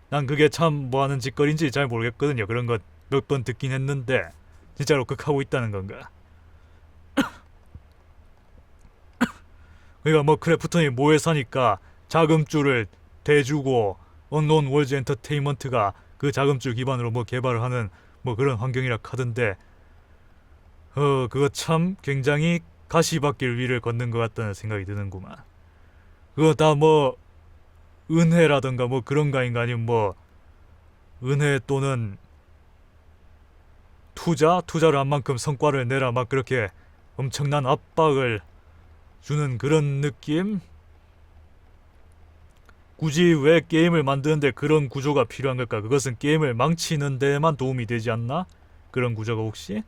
난 그게 참 뭐하는 짓거리인지 잘 모르겠거든요. 그런 거 몇 번 듣긴 했는데 진짜로 극하고 있다는 건가. 그러니까 뭐 크래프톤이 뭐 회사니까 자금줄을 대주고 언노운 월드 엔터테인먼트가 그 자금줄 기반으로 뭐 개발을 하는 뭐 그런 환경이라 하던데 그거 참 굉장히 가시밭길 위를 걷는 것 같다는 생각이 드는구만. 그거 다 뭐 은혜라던가 뭐 그런 거 아닌가. 아니면 뭐 은혜 또는 투자를 한 만큼 성과를 내라 막 그렇게 엄청난 압박을 주는 그런 느낌? 굳이 왜 게임을 만드는데 그런 구조가 필요한 걸까? 그것은 게임을 망치는 데만 도움이 되지 않나? 그런 구조가 혹시?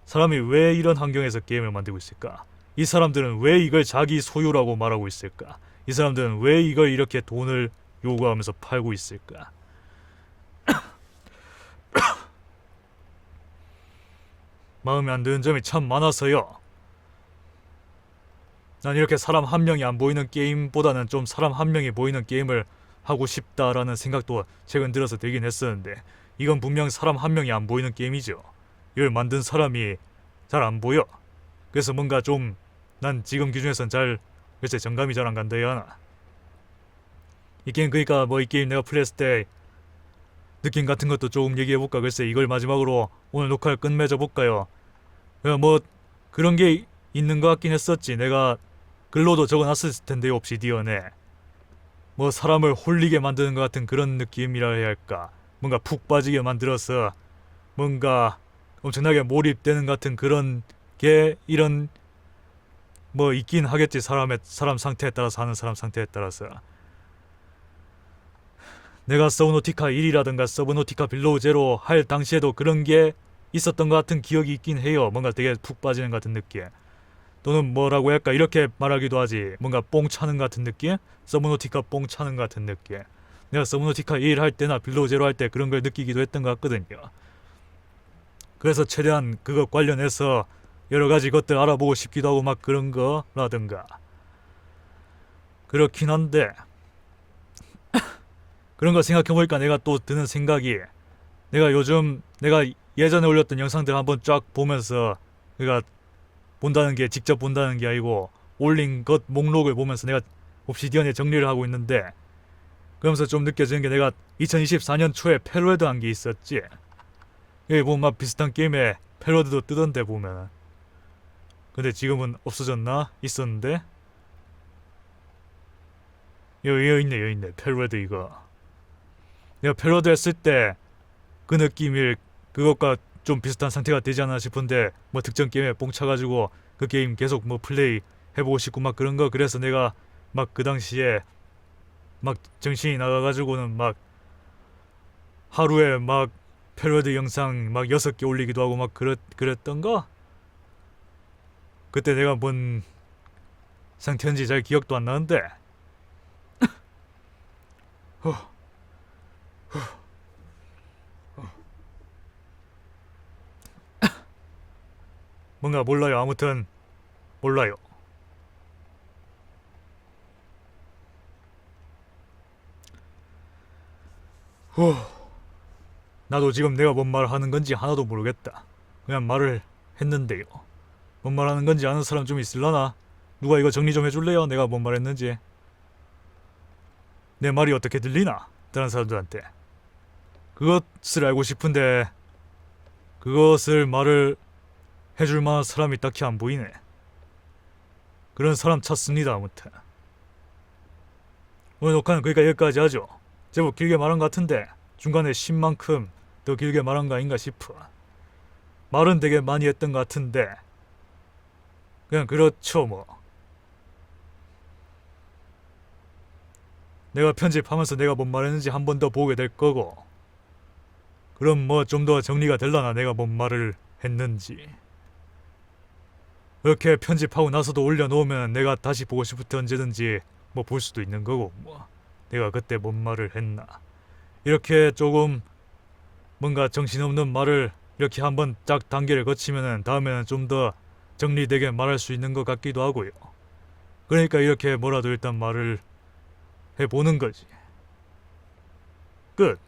사람이 왜 이런 환경에서 게임을 만들고 있을까? 이 사람들은 왜 이걸 자기 소유라고 말하고 있을까? 이 사람들은 왜 이걸 이렇게 돈을 요구하면서 팔고 있을까? 마음에 안 드는 점이 참 많아서요. 난 이렇게 사람 한 명이 안 보이는 게임보다는 좀 사람 한 명이 보이는 게임을 하고 싶다라는 생각도 최근 들어서 들긴 했었는데 이건 분명 사람 한 명이 안 보이는 게임이죠. 이걸 만든 사람이 잘 안 보여. 그래서 뭔가 좀 난 지금 기준에선 글쎄 정감이 잘 안 간다 해야 하나. 이 게임 그러니까 뭐 이 게임 내가 플레이했을 때 느낌 같은 것도 조금 얘기해볼까. 글쎄 이걸 마지막으로 오늘 녹화를 끝맺어 볼까요. 뭐 그런 게 있는 것 같긴 했었지. 내가 글로도 적어놨을 텐데요. 옵시디언에 뭐 사람을 홀리게 만드는 것 같은 그런 느낌이라 해야 할까. 뭔가 푹 빠지게 만들어서 뭔가 엄청나게 몰입되는 것 같은 그런 게 이런 뭐 있긴 하겠지. 사람 상태에 따라서 하는 사람 상태에 따라서. 내가 서브노티카 1이라든가 서브노티카 빌로우 제로 할 당시에도 그런 게 있었던 것 같은 기억이 있긴 해요. 뭔가 되게 푹 빠지는 것 같은 느낌. 또는 뭐라고 할까, 이렇게 말하기도 하지. 뭔가 뽕 차는 것 같은 느낌? 서브노티카 뽕 차는 것 같은 느낌. 내가 서브노티카 1 할 때나 빌로우 제로 할 때 그런 걸 느끼기도 했던 것 같거든요. 그래서 최대한 그거 관련해서 여러 가지 것들 알아보고 싶기도 하고 막 그런 거라든가. 그렇긴 한데 그런 거 생각해보니까 내가 또 드는 생각이, 내가 예전에 올렸던 영상들 한번 쫙 보면서, 그러니까 본다는 게 직접 본다는 게 아니고 올린 것 목록을 보면서 내가 옵시디언에 정리를 하고 있는데, 그러면서 좀 느껴지는 게, 내가 2024년 초에 패러드 한 게 있었지. 여기 보면 막 비슷한 게임에 패러드도 뜨던데 보면. 근데 지금은 없어졌나? 있었는데. 여기 있네 패러드. 이거 내가 패러드 했을 때 그 느낌일, 그것과 좀 비슷한 상태가 되지 않나 싶은데, 뭐 특정 게임에 뽕 차가지고 그 게임 계속 뭐 플레이 해보고 싶고 막 그런 거. 그래서 내가 막 그 당시에 막 정신이 나가가지고는 막 하루에 막 패러디 영상 막 6개 올리기도 하고 막 그랬던 거. 그때 내가 뭔 상태인지 잘 기억도 안 나는데. 뭔가 몰라요. 아무튼 몰라요. 나도 지금 내가 뭔 말을 하는 건지 하나도 모르겠다. 그냥 말을 했는데요. 뭔 말 하는 건지 아는 사람 좀 있을라나? 누가 이거 정리 좀 해줄래요? 내가 뭔 말 했는지. 내 말이 어떻게 들리나? 다른 사람들한테. 그것을 알고 싶은데 그것을 말을 해줄 만한 사람이 딱히 안 보이네. 그런 사람 찾습니다. 아무튼 오늘 녹화는 그러니까 여기까지 하죠. 제법 길게 말한 것 같은데 중간에 쉰만큼 더 길게 말한 거 아닌가 싶어. 말은 되게 많이 했던 것 같은데 그냥 그렇죠 뭐. 내가 편집하면서 내가 뭔 말했는지 한 번 더 보게 될 거고, 그럼 뭐 좀 더 정리가 될라나, 내가 뭔 말을 했는지. 이렇게 편집하고 나서도 올려놓으면 내가 다시 보고 싶을 때 언제든지 뭐 볼 수도 있는 거고, 뭐 내가 그때 뭔 말을 했나. 이렇게 조금 뭔가 정신없는 말을 이렇게 한번 딱 단계를 거치면은 다음에는 좀 더 정리되게 말할 수 있는 것 같기도 하고요. 그러니까 이렇게 뭐라도 일단 말을 해보는 거지. 끝.